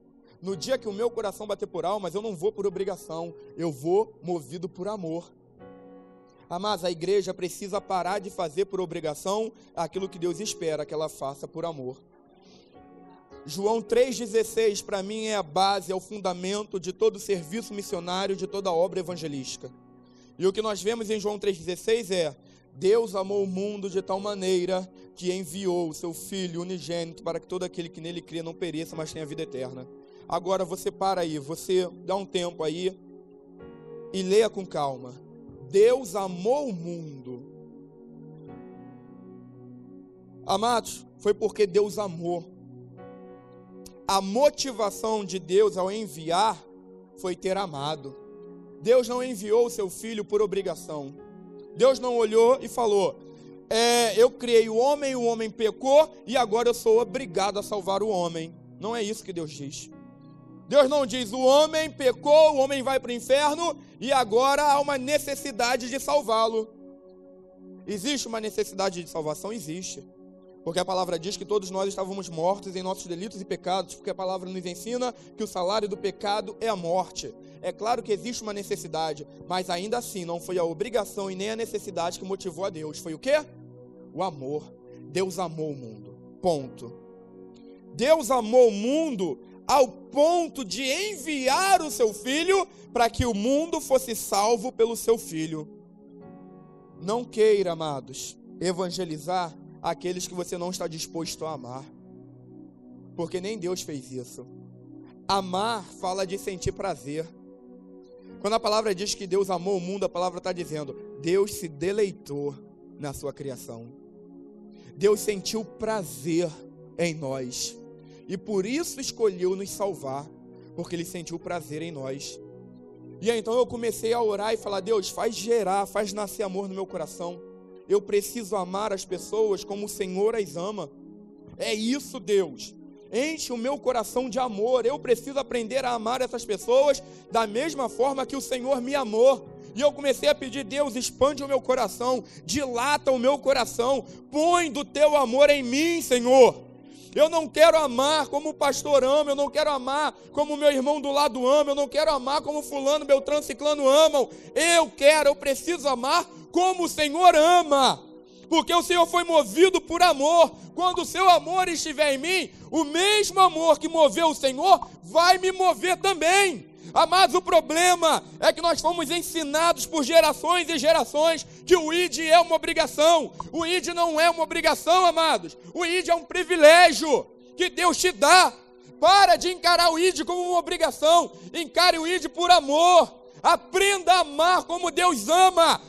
Speaker 2: No dia que o meu coração bater por almas, eu não vou por obrigação, eu vou movido por amor. Mas a igreja precisa parar de fazer por obrigação aquilo que Deus espera que ela faça por amor. João 3,16 para mim é a base, é o fundamento de todo serviço missionário, de toda obra evangelística. E o que nós vemos em João 3,16 é, Deus amou o mundo de tal maneira que enviou o seu Filho unigênito para que todo aquele que nele crê não pereça, mas tenha vida eterna. Agora você para aí, você dá um tempo aí e leia com calma. Deus amou o mundo. Amados, foi porque Deus amou. A motivação de Deus ao enviar foi ter amado. Deus não enviou o seu Filho por obrigação. Deus não olhou e falou, eu criei o homem pecou e agora eu sou obrigado a salvar o homem. Não é isso que Deus diz. Deus não diz, o homem pecou, o homem vai para o inferno e agora há uma necessidade de salvá-lo. Existe uma necessidade de salvação? Existe. Porque a palavra diz que todos nós estávamos mortos em nossos delitos e pecados, porque a palavra nos ensina que o salário do pecado é a morte. É claro que existe uma necessidade, mas ainda assim não foi a obrigação e nem a necessidade que motivou a Deus. Foi o quê? O amor. Deus amou o mundo. Ponto. Deus amou o mundo ao ponto de enviar o seu Filho para que o mundo fosse salvo pelo seu Filho. Não queira, amados, evangelizar aqueles que você não está disposto a amar, porque nem Deus fez isso. Amar fala de sentir prazer. Quando a palavra diz que Deus amou o mundo, a palavra está dizendo, Deus se deleitou na sua criação. Deus sentiu prazer em nós, e por isso escolheu nos salvar, porque Ele sentiu prazer em nós. E aí, então eu comecei a orar e falar, Deus, faz nascer amor no meu coração. Eu preciso amar as pessoas como o Senhor as ama. É isso, Deus. Enche o meu coração de amor. Eu preciso aprender a amar essas pessoas da mesma forma que o Senhor me amou. E eu comecei a pedir, Deus, expande o meu coração, dilata o meu coração, põe do teu amor em mim, Senhor. Eu não quero amar como o pastor ama, eu não quero amar como o meu irmão do lado ama, eu não quero amar como fulano, beltrano, ciclano amam. Eu preciso amar como o Senhor ama, porque o Senhor foi movido por amor. Quando o seu amor estiver em mim, o mesmo amor que moveu o Senhor vai me mover também. Amados, o problema é que nós fomos ensinados por gerações e gerações que o ID é uma obrigação. O ID não é uma obrigação, amados. O ID é um privilégio que Deus te dá. Para de encarar o ID como uma obrigação. Encare o ID por amor. Aprenda a amar como Deus ama.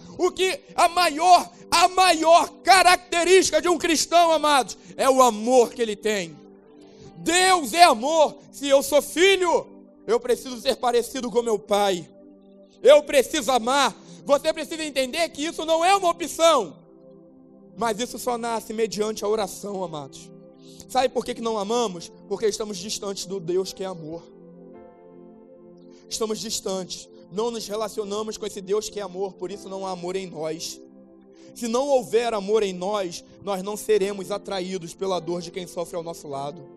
Speaker 2: A maior característica de um cristão, amados, é o amor que ele tem. Deus é amor. Se eu sou filho, eu preciso ser parecido com meu pai. Eu preciso amar. Você precisa entender que isso não é uma opção, mas isso só nasce mediante a oração, amados. Sabe por que não amamos? Porque estamos distantes do Deus que é amor. Estamos distantes. Não nos relacionamos com esse Deus que é amor, por isso não há amor em nós. Se não houver amor em nós, nós não seremos atraídos pela dor de quem sofre ao nosso lado.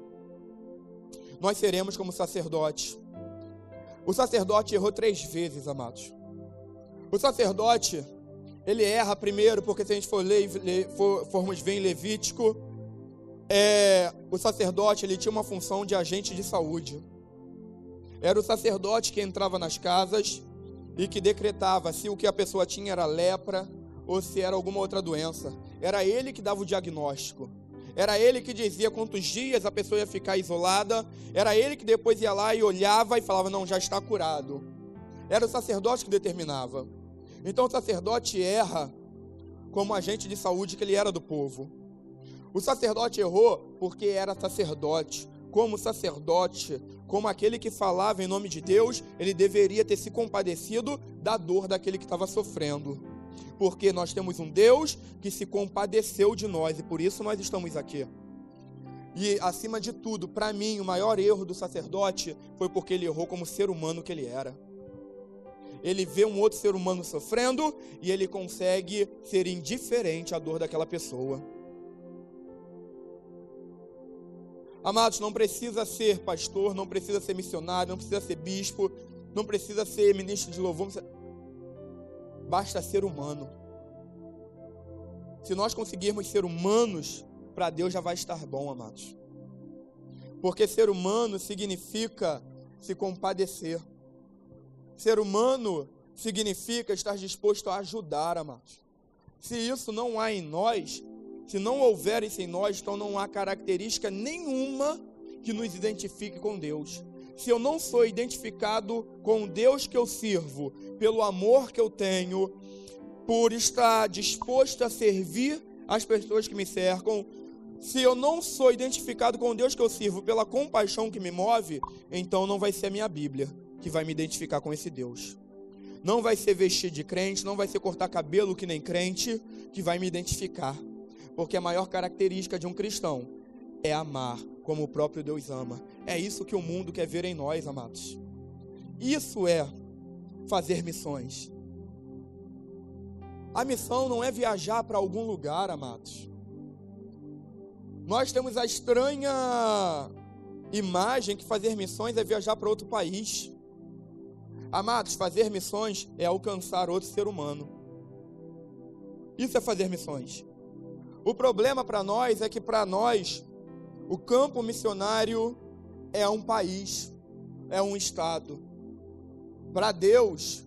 Speaker 2: Nós seremos como sacerdote. O sacerdote errou 3 vezes, amados. O sacerdote, ele erra primeiro, porque se a gente formos ver em Levítico, o sacerdote, ele tinha uma função de agente de saúde. Era o sacerdote que entrava nas casas e que decretava se o que a pessoa tinha era lepra ou se era alguma outra doença. Era ele que dava o diagnóstico. Era ele que dizia quantos dias a pessoa ia ficar isolada. Era ele que depois ia lá e olhava e falava, não, já está curado. Era o sacerdote que determinava. Então o sacerdote erra como agente de saúde que ele era do povo. O sacerdote errou porque era sacerdote. Como sacerdote, como aquele que falava em nome de Deus, ele deveria ter se compadecido da dor daquele que estava sofrendo. Porque nós temos um Deus que se compadeceu de nós e por isso nós estamos aqui. E acima de tudo, para mim, o maior erro do sacerdote foi porque ele errou como ser humano que ele era. Ele vê um outro ser humano sofrendo e ele consegue ser indiferente à dor daquela pessoa. Amados, não precisa ser pastor, não precisa ser missionário, não precisa ser bispo, não precisa ser ministro de louvor, basta ser humano. Se nós conseguirmos ser humanos, para Deus já vai estar bom, amados. Porque ser humano significa se compadecer. Ser humano significa estar disposto a ajudar, amados. Se isso não há em nós, se não houver isso em nós, então não há característica nenhuma que nos identifique com Deus. Se eu não sou identificado com o Deus que eu sirvo, pelo amor que eu tenho, por estar disposto a servir as pessoas que me cercam, se eu não sou identificado com o Deus que eu sirvo pela compaixão que me move, então não vai ser a minha Bíblia que vai me identificar com esse Deus. Não vai ser vestir de crente, não vai ser cortar cabelo que nem crente que vai me identificar. Porque a maior característica de um cristão é amar como o próprio Deus ama. É isso que o mundo quer ver em nós, amados. Isso é fazer missões. A missão não é viajar para algum lugar, amados. Nós temos a estranha imagem que fazer missões é viajar para outro país. Amados, fazer missões é alcançar outro ser humano. Isso é fazer missões. O problema para nós é que, para nós, o campo missionário é um país, é um estado. Para Deus,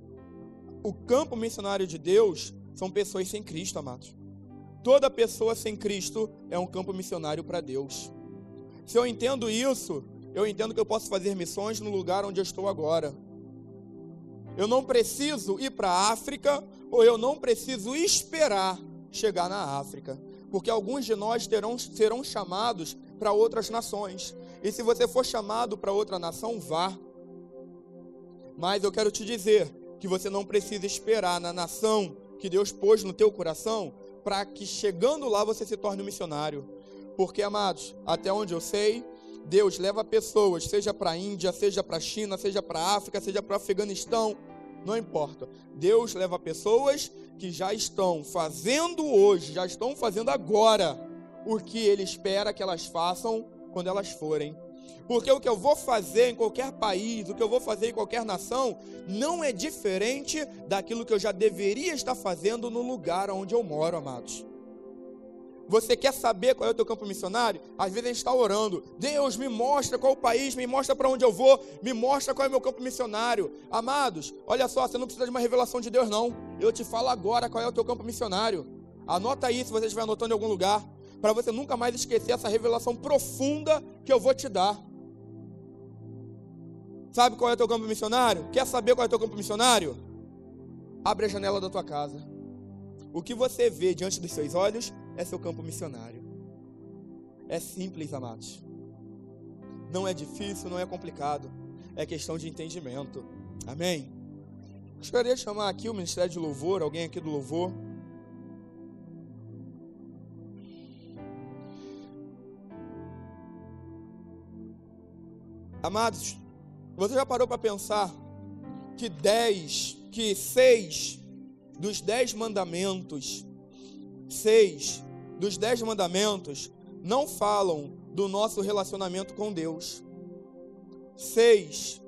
Speaker 2: o campo missionário de Deus são pessoas sem Cristo, amados. Toda pessoa sem Cristo é um campo missionário para Deus. Se eu entendo isso, eu entendo que eu posso fazer missões no lugar onde eu estou agora. Eu não preciso ir para a África, ou eu não preciso esperar chegar na África. Porque alguns de nós serão chamados para outras nações. E se você for chamado para outra nação, vá. Mas eu quero te dizer que você não precisa esperar na nação que Deus pôs no teu coração, para que chegando lá você se torne um missionário. Porque, amados, até onde eu sei, Deus leva pessoas, seja para a Índia, seja para a China, seja para a África, seja para o Afeganistão, não importa. Deus leva pessoas que já estão fazendo hoje, já estão fazendo agora o que Ele espera que elas façam quando elas forem. Porque o que eu vou fazer em qualquer país, o que eu vou fazer em qualquer nação, não é diferente daquilo que eu já deveria estar fazendo no lugar onde eu moro, amados. Você quer saber qual é o teu campo missionário? Às vezes a gente está orando, Deus me mostra qual é o país, me mostra para onde eu vou, me mostra qual é o meu campo missionário. Amados, olha só, você não precisa de uma revelação de Deus não. Eu te falo agora qual é o teu campo missionário. Anota aí se você estiver anotando em algum lugar, para você nunca mais esquecer essa revelação profunda que eu vou te dar. Sabe qual é o teu campo missionário? Quer saber qual é o teu campo missionário? Abre a janela da tua casa. O que você vê diante dos seus olhos é seu campo missionário. É simples, amados. Não é difícil, não é complicado. É questão de entendimento. Amém? Gostaria de chamar aqui o Ministério de Louvor, alguém aqui do Louvor. Amados, você já parou para pensar que 6 dos 10 mandamentos, 6 dos 10 mandamentos não falam do nosso relacionamento com Deus. 6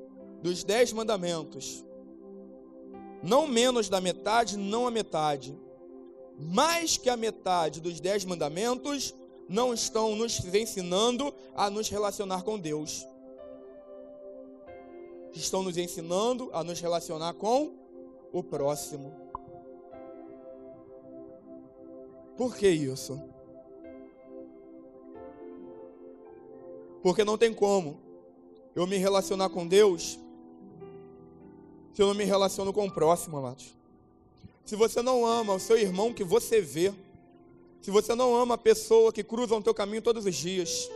Speaker 2: dos 10 mandamentos, não menos da metade, não a metade, mais que a metade dos 10 mandamentos não estão nos ensinando a nos relacionar com Deus. Estão nos ensinando a nos relacionar com o próximo. Por que isso? Porque não tem como eu me relacionar com Deus se eu não me relaciono com o próximo, amados. Se você não ama o seu irmão que você vê, se você não ama a pessoa que cruza o teu caminho todos os dias,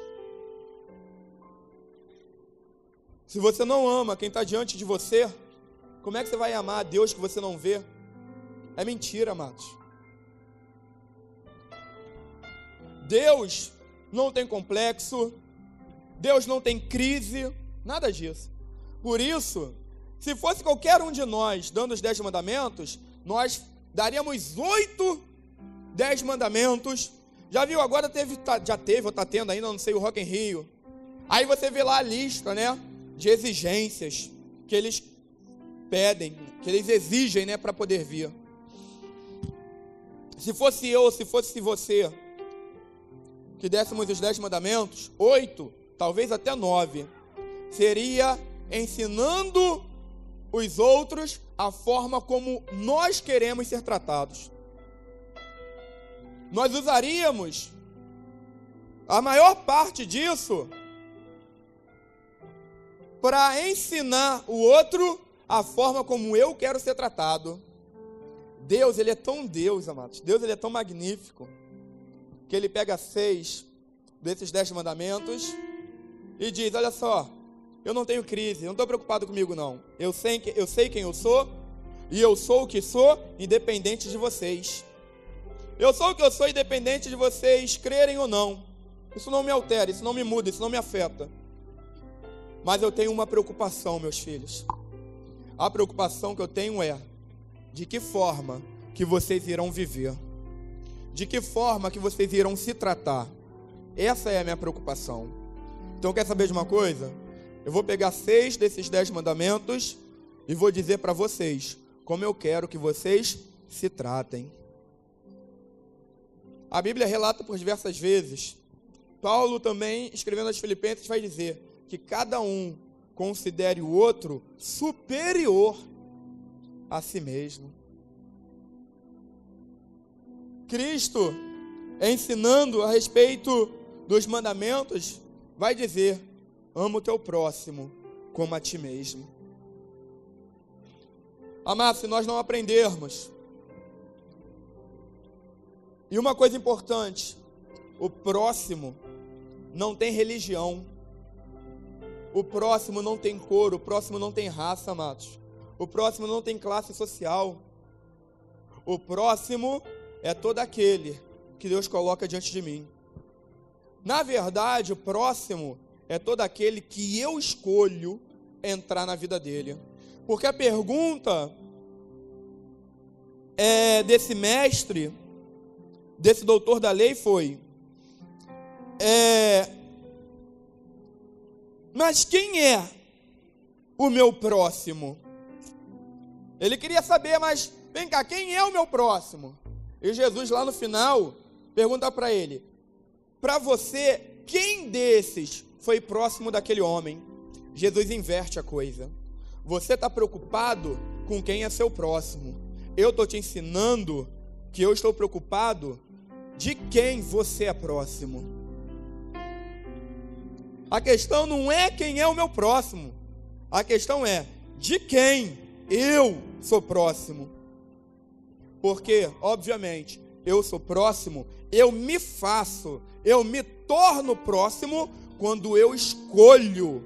Speaker 2: se você não ama quem está diante de você, como é que você vai amar a Deus que você não vê? É mentira, amados. Deus não tem complexo, Deus não tem crise, nada disso. Por isso, se fosse qualquer um de nós dando os 10 mandamentos, nós daríamos 10 mandamentos. Já viu, agora já teve, ou está tendo ainda, não sei, o Rock in Rio. Aí você vê lá a lista, né, de exigências que eles pedem, que eles exigem, né, para poder vir. Se fosse eu, se fosse você, que dessemos os 10 mandamentos, 8, talvez até 9, seria ensinando os outros a forma como nós queremos ser tratados. nós usaríamos a maior parte disso para ensinar o outro a forma como eu quero ser tratado. Deus, Ele é tão Deus, amados. Deus, Ele é tão magnífico, que Ele pega 6 desses 10 mandamentos e diz: olha só, eu não tenho crise, eu não estou preocupado comigo não. Eu sei quem eu sou, e eu sou o que sou, independente de vocês. Eu sou o que eu sou, independente de vocês crerem ou não. Isso não me altera, isso não me muda, isso não me afeta. Mas eu tenho uma preocupação, meus filhos. A preocupação que eu tenho é: de que forma que vocês irão viver? De que forma que vocês irão se tratar? Essa é a minha preocupação. Então, quer saber de uma coisa? Eu vou pegar 6 desses 10 mandamentos e vou dizer para vocês como eu quero que vocês se tratem. A Bíblia relata por diversas vezes. Paulo também, escrevendo aos Filipenses, vai dizer que cada um considere o outro superior a si mesmo. Cristo, ensinando a respeito dos mandamentos, vai dizer: ama o teu próximo como a ti mesmo. Amado, se nós não aprendermos, e uma coisa importante, o próximo não tem religião, o próximo não tem cor, o próximo não tem raça, amados. O próximo não tem classe social. O próximo é todo aquele que Deus coloca diante de mim. Na verdade, o próximo é todo aquele que eu escolho entrar na vida dele. Porque a pergunta desse mestre, desse doutor da lei foi: mas quem é o meu próximo? Ele queria saber, mas vem cá, quem é o meu próximo? E Jesus lá no final pergunta para ele: para você, quem desses foi próximo daquele homem? Jesus inverte a coisa. Você está preocupado com quem é seu próximo. Eu estou te ensinando que eu estou preocupado de quem você é próximo. A questão não é quem é o meu próximo. A questão é de quem eu sou próximo. Porque, obviamente, eu sou próximo, eu me torno próximo quando eu escolho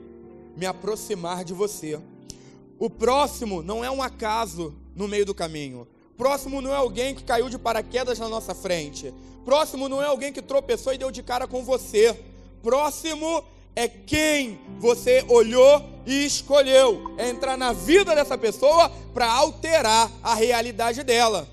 Speaker 2: me aproximar de você. O próximo não é um acaso no meio do caminho. Próximo não é alguém que caiu de paraquedas na nossa frente. Próximo não é alguém que tropeçou e deu de cara com você. Próximo é quem você olhou e escolheu entrar na vida dessa pessoa para alterar a realidade dela,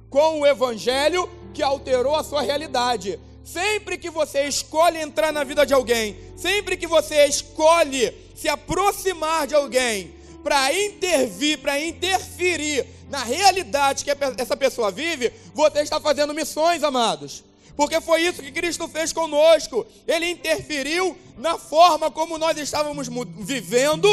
Speaker 2: com o evangelho que alterou a sua realidade. Sempre que você escolhe entrar na vida de alguém, sempre que você escolhe se aproximar de alguém para intervir, para interferir na realidade que essa pessoa vive, você está fazendo missões, amados. Porque foi isso que Cristo fez conosco. Ele interferiu na forma como nós estávamos vivendo,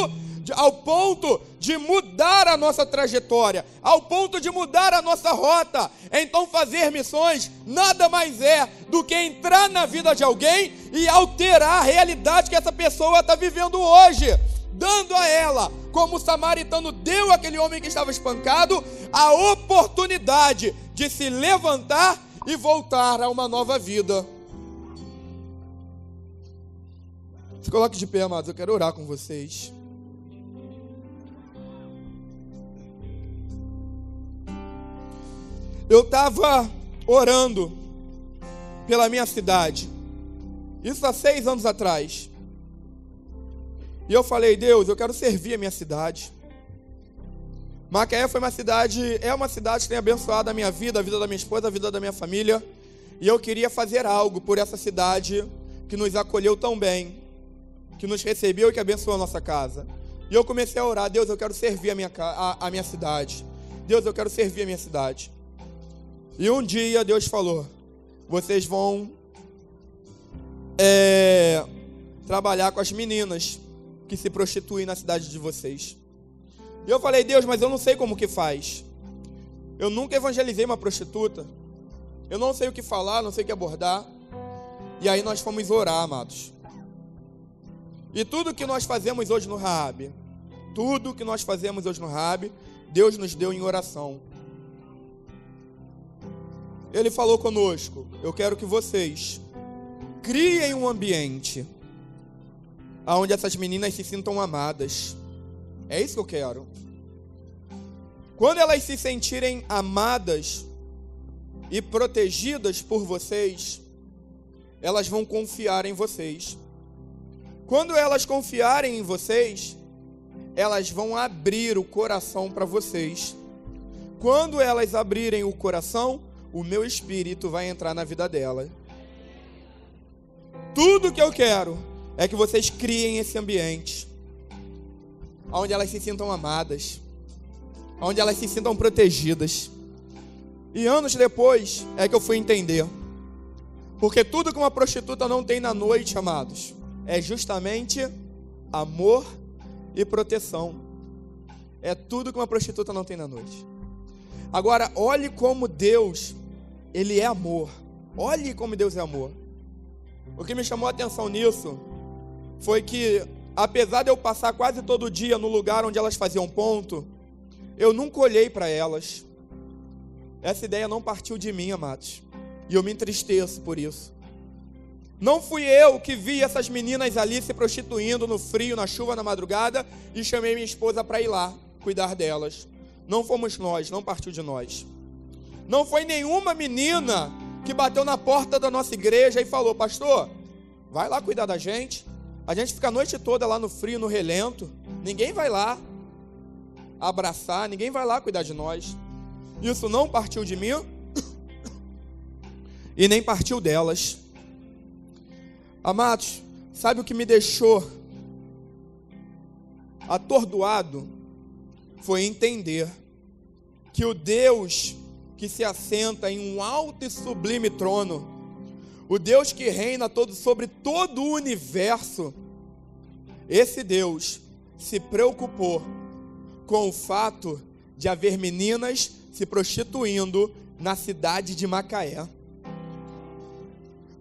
Speaker 2: ao ponto de mudar a nossa trajetória, ao ponto de mudar a nossa rota. Então fazer missões nada mais é do que entrar na vida de alguém e alterar a realidade que essa pessoa está vivendo hoje, dando a ela, como o samaritano deu àquele homem que estava espancado, a oportunidade de se levantar e voltar a uma nova vida. Se coloque de pé, amados, eu quero orar com vocês. Eu estava orando pela minha cidade, isso há 6 anos atrás, e eu falei: Deus, eu quero servir a minha cidade. Macaé é uma cidade que tem abençoado a minha vida, a vida da minha esposa, a vida da minha família, e eu queria fazer algo por essa cidade que nos acolheu tão bem, que nos recebeu e que abençoou a nossa casa. E eu comecei a orar: Deus, eu quero servir a minha cidade. Deus, eu quero servir a minha cidade. E um dia Deus falou: vocês vão trabalhar com as meninas que se prostituem na cidade de vocês. E eu falei: Deus, mas eu não sei como que faz. Eu nunca evangelizei uma prostituta. Eu não sei o que falar, não sei o que abordar. E aí nós fomos orar, amados. E tudo que nós fazemos hoje no Raab, Deus nos deu em oração. Ele falou conosco: eu quero que vocês criem um ambiente onde essas meninas se sintam amadas. É isso que eu quero. Quando elas se sentirem amadas e protegidas por vocês, elas vão confiar em vocês. Quando elas confiarem em vocês, elas vão abrir o coração para vocês. Quando elas abrirem o coração, o meu espírito vai entrar na vida dela. Tudo que eu quero é que vocês criem esse ambiente onde elas se sintam amadas, onde elas se sintam protegidas. E anos depois é que eu fui entender. Porque tudo que uma prostituta não tem na noite, amados, é justamente amor e proteção. É tudo que uma prostituta não tem na noite. Agora, olhe como Deus, Ele é amor. Olhe como Deus é amor. O que me chamou a atenção nisso foi que, apesar de eu passar quase todo dia no lugar onde elas faziam ponto, eu nunca olhei para elas. Essa ideia não partiu de mim, amados. E eu me entristeço por isso. Não fui eu que vi essas meninas ali se prostituindo no frio, na chuva, na madrugada, e chamei minha esposa para ir lá cuidar delas. Não fomos nós, não partiu de nós. Não foi nenhuma menina que bateu na porta da nossa igreja e falou: pastor, vai lá cuidar da gente. A gente fica a noite toda lá no frio, no relento. Ninguém vai lá abraçar, ninguém vai lá cuidar de nós. Isso não partiu de mim e nem partiu delas. Amados, sabe o que me deixou atordoado? Foi entender que o Deus que se assenta em um alto e sublime trono, o Deus que reina sobre todo o universo, esse Deus se preocupou com o fato de haver meninas se prostituindo na cidade de Macaé.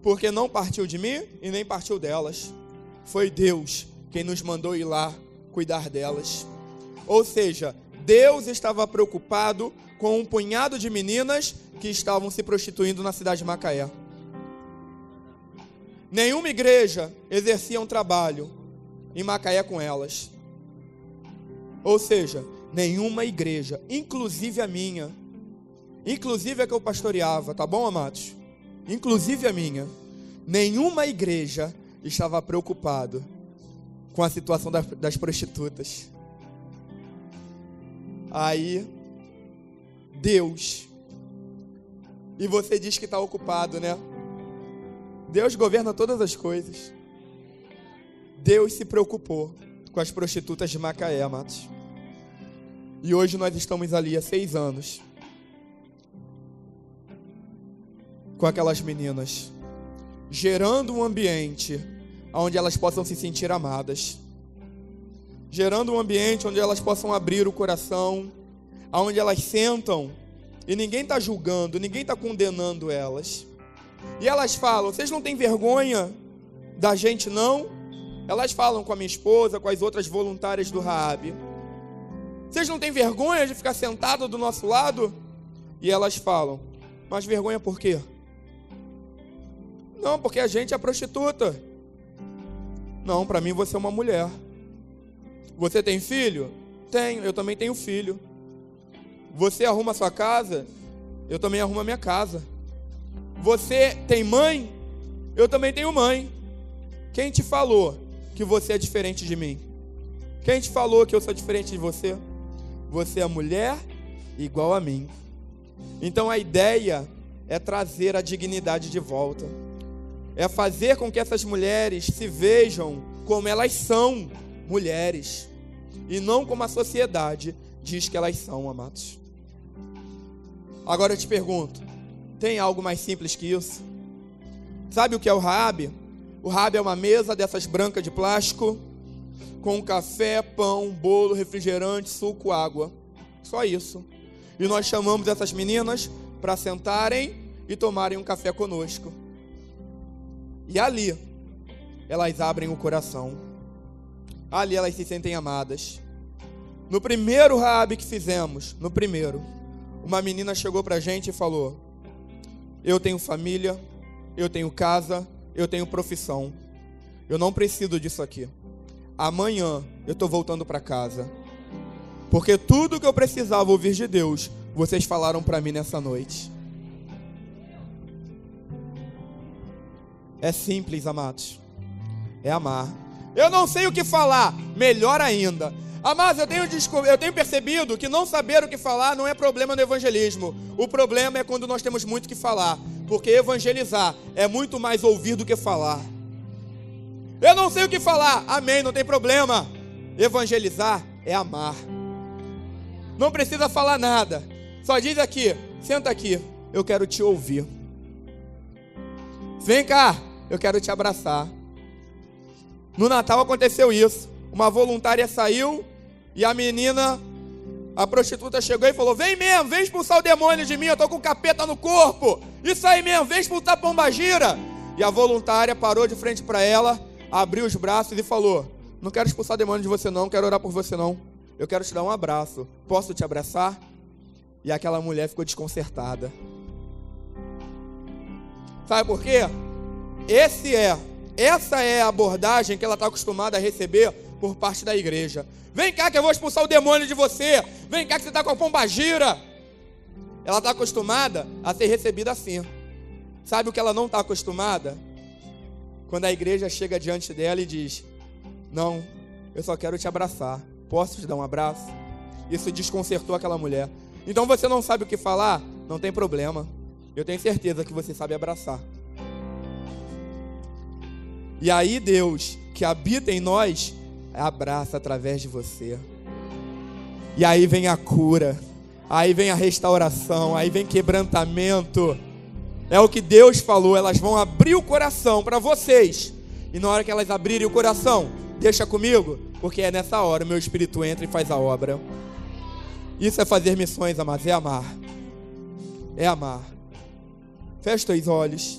Speaker 2: Porque não partiu de mim e nem partiu delas. Foi Deus quem nos mandou ir lá cuidar delas. Ou seja, Deus estava preocupado com um punhado de meninas que estavam se prostituindo na cidade de Macaé. Nenhuma igreja exercia um trabalho em Macaé com elas. Ou seja, nenhuma igreja, inclusive a minha, inclusive a que eu pastoreava, tá bom, amados? Inclusive a minha, nenhuma igreja estava preocupado com a situação das prostitutas. Aí, Deus, e você diz que está ocupado, né? Deus governa todas as coisas. Deus se preocupou com as prostitutas de Macaé, amados. E hoje nós estamos ali há 6 anos com aquelas meninas, gerando um ambiente onde elas possam se sentir amadas, gerando um ambiente onde elas possam abrir o coração, onde elas sentam e ninguém está julgando, ninguém está condenando elas. E elas falam: vocês não têm vergonha da gente, não? Elas falam com a minha esposa, com as outras voluntárias do Raab: vocês não têm vergonha de ficar sentado do nosso lado? E elas falam: mas vergonha por quê? Não, porque a gente é prostituta. Não, para mim você é uma mulher. Você tem filho? Tenho, eu também tenho filho. Você arruma a sua casa? Eu também arrumo a minha casa. Você tem mãe? Eu também tenho mãe. Quem te falou que você é diferente de mim? Quem te falou que eu sou diferente de você? Você é mulher igual a mim. Então a ideia é trazer a dignidade de volta. É fazer com que essas mulheres se vejam como elas são, mulheres, e não como a sociedade diz que elas são, amados. Agora eu te pergunto, tem algo mais simples que isso? Sabe o que é o Raab? O Raab é uma mesa dessas brancas de plástico, com café, pão, bolo, refrigerante, suco, água. Só isso. E nós chamamos essas meninas para sentarem e tomarem um café conosco. E ali, elas abrem o coração. Ali elas se sentem amadas. No primeiro Raabe que fizemos, uma menina chegou pra gente e falou: eu tenho família, eu tenho casa, eu tenho profissão. Eu não preciso disso aqui. Amanhã eu estou voltando para casa. Porque tudo que eu precisava ouvir de Deus, vocês falaram para mim nessa noite. É simples, amados. É amar. Eu não sei o que falar. Melhor ainda. Amados, eu tenho percebido que não saber o que falar não é problema no evangelismo. O problema é quando nós temos muito o que falar. Porque evangelizar é muito mais ouvir do que falar. Eu não sei o que falar. Amém, não tem problema. Evangelizar é amar. Não precisa falar nada. Só diz aqui, senta aqui, eu quero te ouvir. Vem cá, eu quero te abraçar. No Natal aconteceu isso. Uma voluntária saiu e a menina, a prostituta, chegou e falou: vem mesmo, vem expulsar o demônio de mim, eu estou com capeta no corpo. Isso aí mesmo, vem expulsar a pombagira. E a voluntária parou de frente para ela, abriu os braços e falou: não quero expulsar o demônio de você não, quero orar por você não. Eu quero te dar um abraço, posso te abraçar? E aquela mulher ficou desconcertada. Sabe por quê? Essa é a abordagem que ela está acostumada a receber por parte da igreja. Vem cá que eu vou expulsar o demônio de você. Vem cá que você está com a pombagira. Ela está acostumada a ser recebida assim. Sabe o que ela não está acostumada? Quando a igreja chega diante dela e diz: não, eu só quero te abraçar, posso te dar um abraço? Isso desconcertou aquela mulher. Então você não sabe o que falar? Não tem problema. Eu tenho certeza que você sabe abraçar. E aí Deus, que habita em nós, abraça através de você. E aí vem a cura, aí vem a restauração, aí vem quebrantamento. É o que Deus falou, elas vão abrir o coração para vocês. E na hora que elas abrirem o coração, deixa comigo, porque é nessa hora o meu Espírito entra e faz a obra. Isso é fazer missões, amados, é amar. É amar. Feche teus olhos.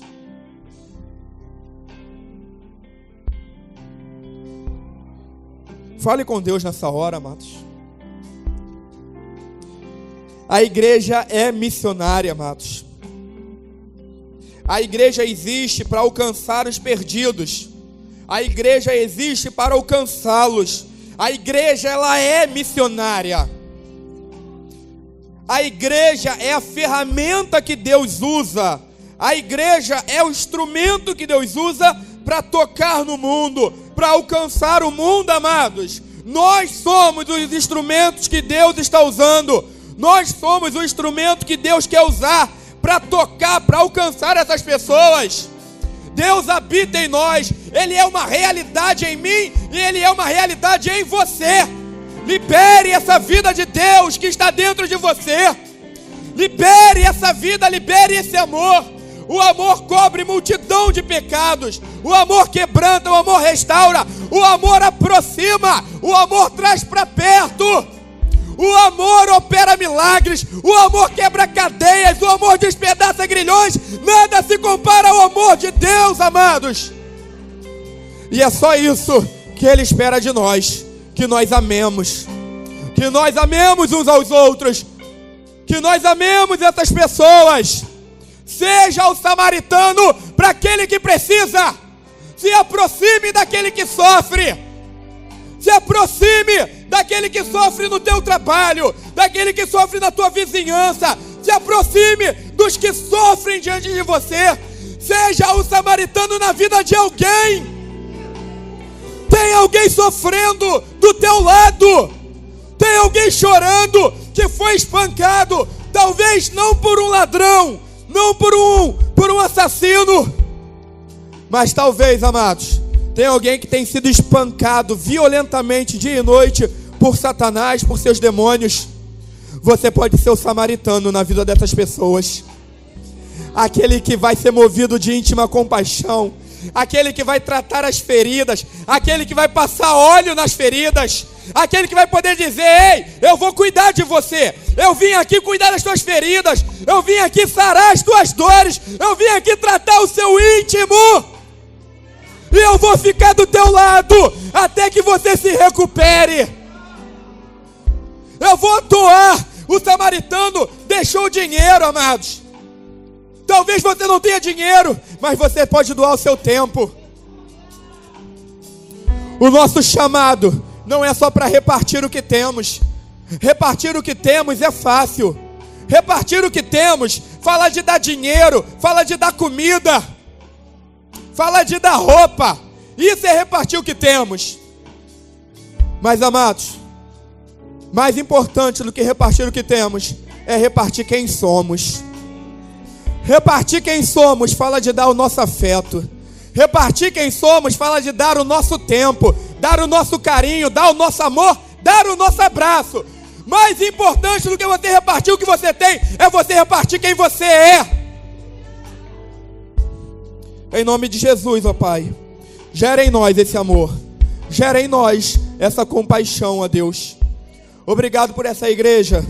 Speaker 2: Fale com Deus nessa hora, amados. A igreja é missionária, amados. A igreja existe para alcançar os perdidos. A igreja existe para alcançá-los. A igreja, ela é missionária. A igreja é a ferramenta que Deus usa. A igreja é o instrumento que Deus usa para tocar no mundo, para alcançar o mundo, amados. Nós somos os instrumentos que Deus está usando. Nós somos o instrumento que Deus quer usar para tocar, para alcançar essas pessoas. Deus habita em nós. Ele é uma realidade em mim e Ele é uma realidade em você. Libere essa vida de Deus que está dentro de você. Libere essa vida, libere esse amor. O amor cobre multidão de pecados. O amor quebranta, o amor restaura. O amor aproxima. O amor traz para perto. O amor opera milagres. O amor quebra cadeias. O amor despedaça grilhões. Nada se compara ao amor de Deus, amados. E é só isso que Ele espera de nós. Que nós amemos. Que nós amemos uns aos outros. Que nós amemos essas pessoas. Seja o samaritano para aquele que precisa. Se aproxime daquele que sofre. Se aproxime daquele que sofre no teu trabalho, daquele que sofre na tua vizinhança. Se aproxime dos que sofrem diante de você. Seja o samaritano na vida de alguém. Tem alguém sofrendo do teu lado. Tem alguém chorando que foi espancado. Talvez não por um ladrão, não por um assassino, mas talvez, amados, tem alguém que tem sido espancado violentamente dia e noite por Satanás, por seus demônios. Você pode ser o samaritano na vida dessas pessoas. Aquele que vai ser movido de íntima compaixão.
Speaker 3: aquele que vai tratar as feridas, aquele que vai passar óleo nas feridas, aquele que vai poder dizer: ei, eu vou cuidar de você, eu vim aqui cuidar das tuas feridas, eu vim aqui sarar as tuas dores, eu vim aqui tratar o seu íntimo, e eu vou ficar do teu lado até que você se recupere. Eu vou atuar. O samaritano deixou dinheiro, amados. Talvez você não tenha dinheiro, mas você pode doar o seu tempo. O nosso chamado não é só para repartir o que temos. Repartir o que temos é fácil. Repartir o que temos fala de dar dinheiro, fala de dar comida, fala de dar roupa. Isso é repartir o que temos. Mas, amados, mais importante do que repartir o que temos é repartir quem somos. Repartir quem somos fala de dar o nosso afeto. Repartir quem somos fala de dar o nosso tempo, dar o nosso carinho, dar o nosso amor, dar o nosso abraço. Mais importante do que você repartir o que você tem é você repartir quem você é. Em nome de Jesus, ó Pai, gera em nós esse amor, gera em nós essa compaixão, ó Deus. Obrigado por essa igreja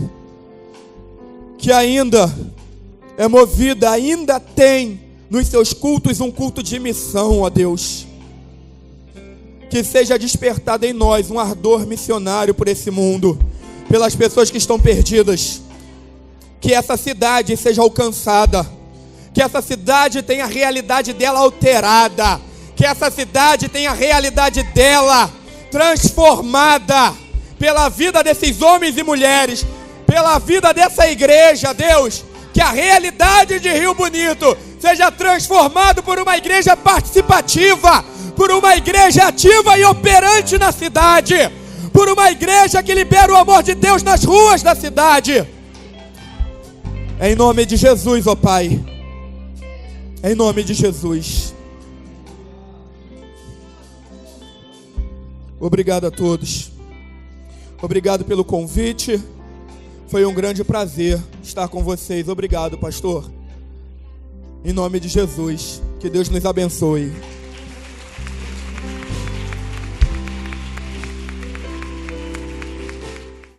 Speaker 3: que ainda é movida, ainda tem nos seus cultos um culto de missão, ó Deus. Que seja despertado em nós um ardor missionário por esse mundo, pelas pessoas que estão perdidas. Que essa cidade seja alcançada, que essa cidade tenha a realidade dela alterada, que essa cidade tenha a realidade dela transformada pela vida desses homens e mulheres, pela vida dessa igreja, Deus. Que a realidade de Rio Bonito seja transformada por uma igreja participativa, por uma igreja ativa e operante na cidade, por uma igreja que libera o amor de Deus nas ruas da cidade. Em nome de Jesus, ó Pai. Em nome de Jesus. Obrigado a todos. Obrigado pelo convite. Foi um grande prazer estar com vocês. Obrigado, pastor. Em nome de Jesus. Que Deus nos abençoe.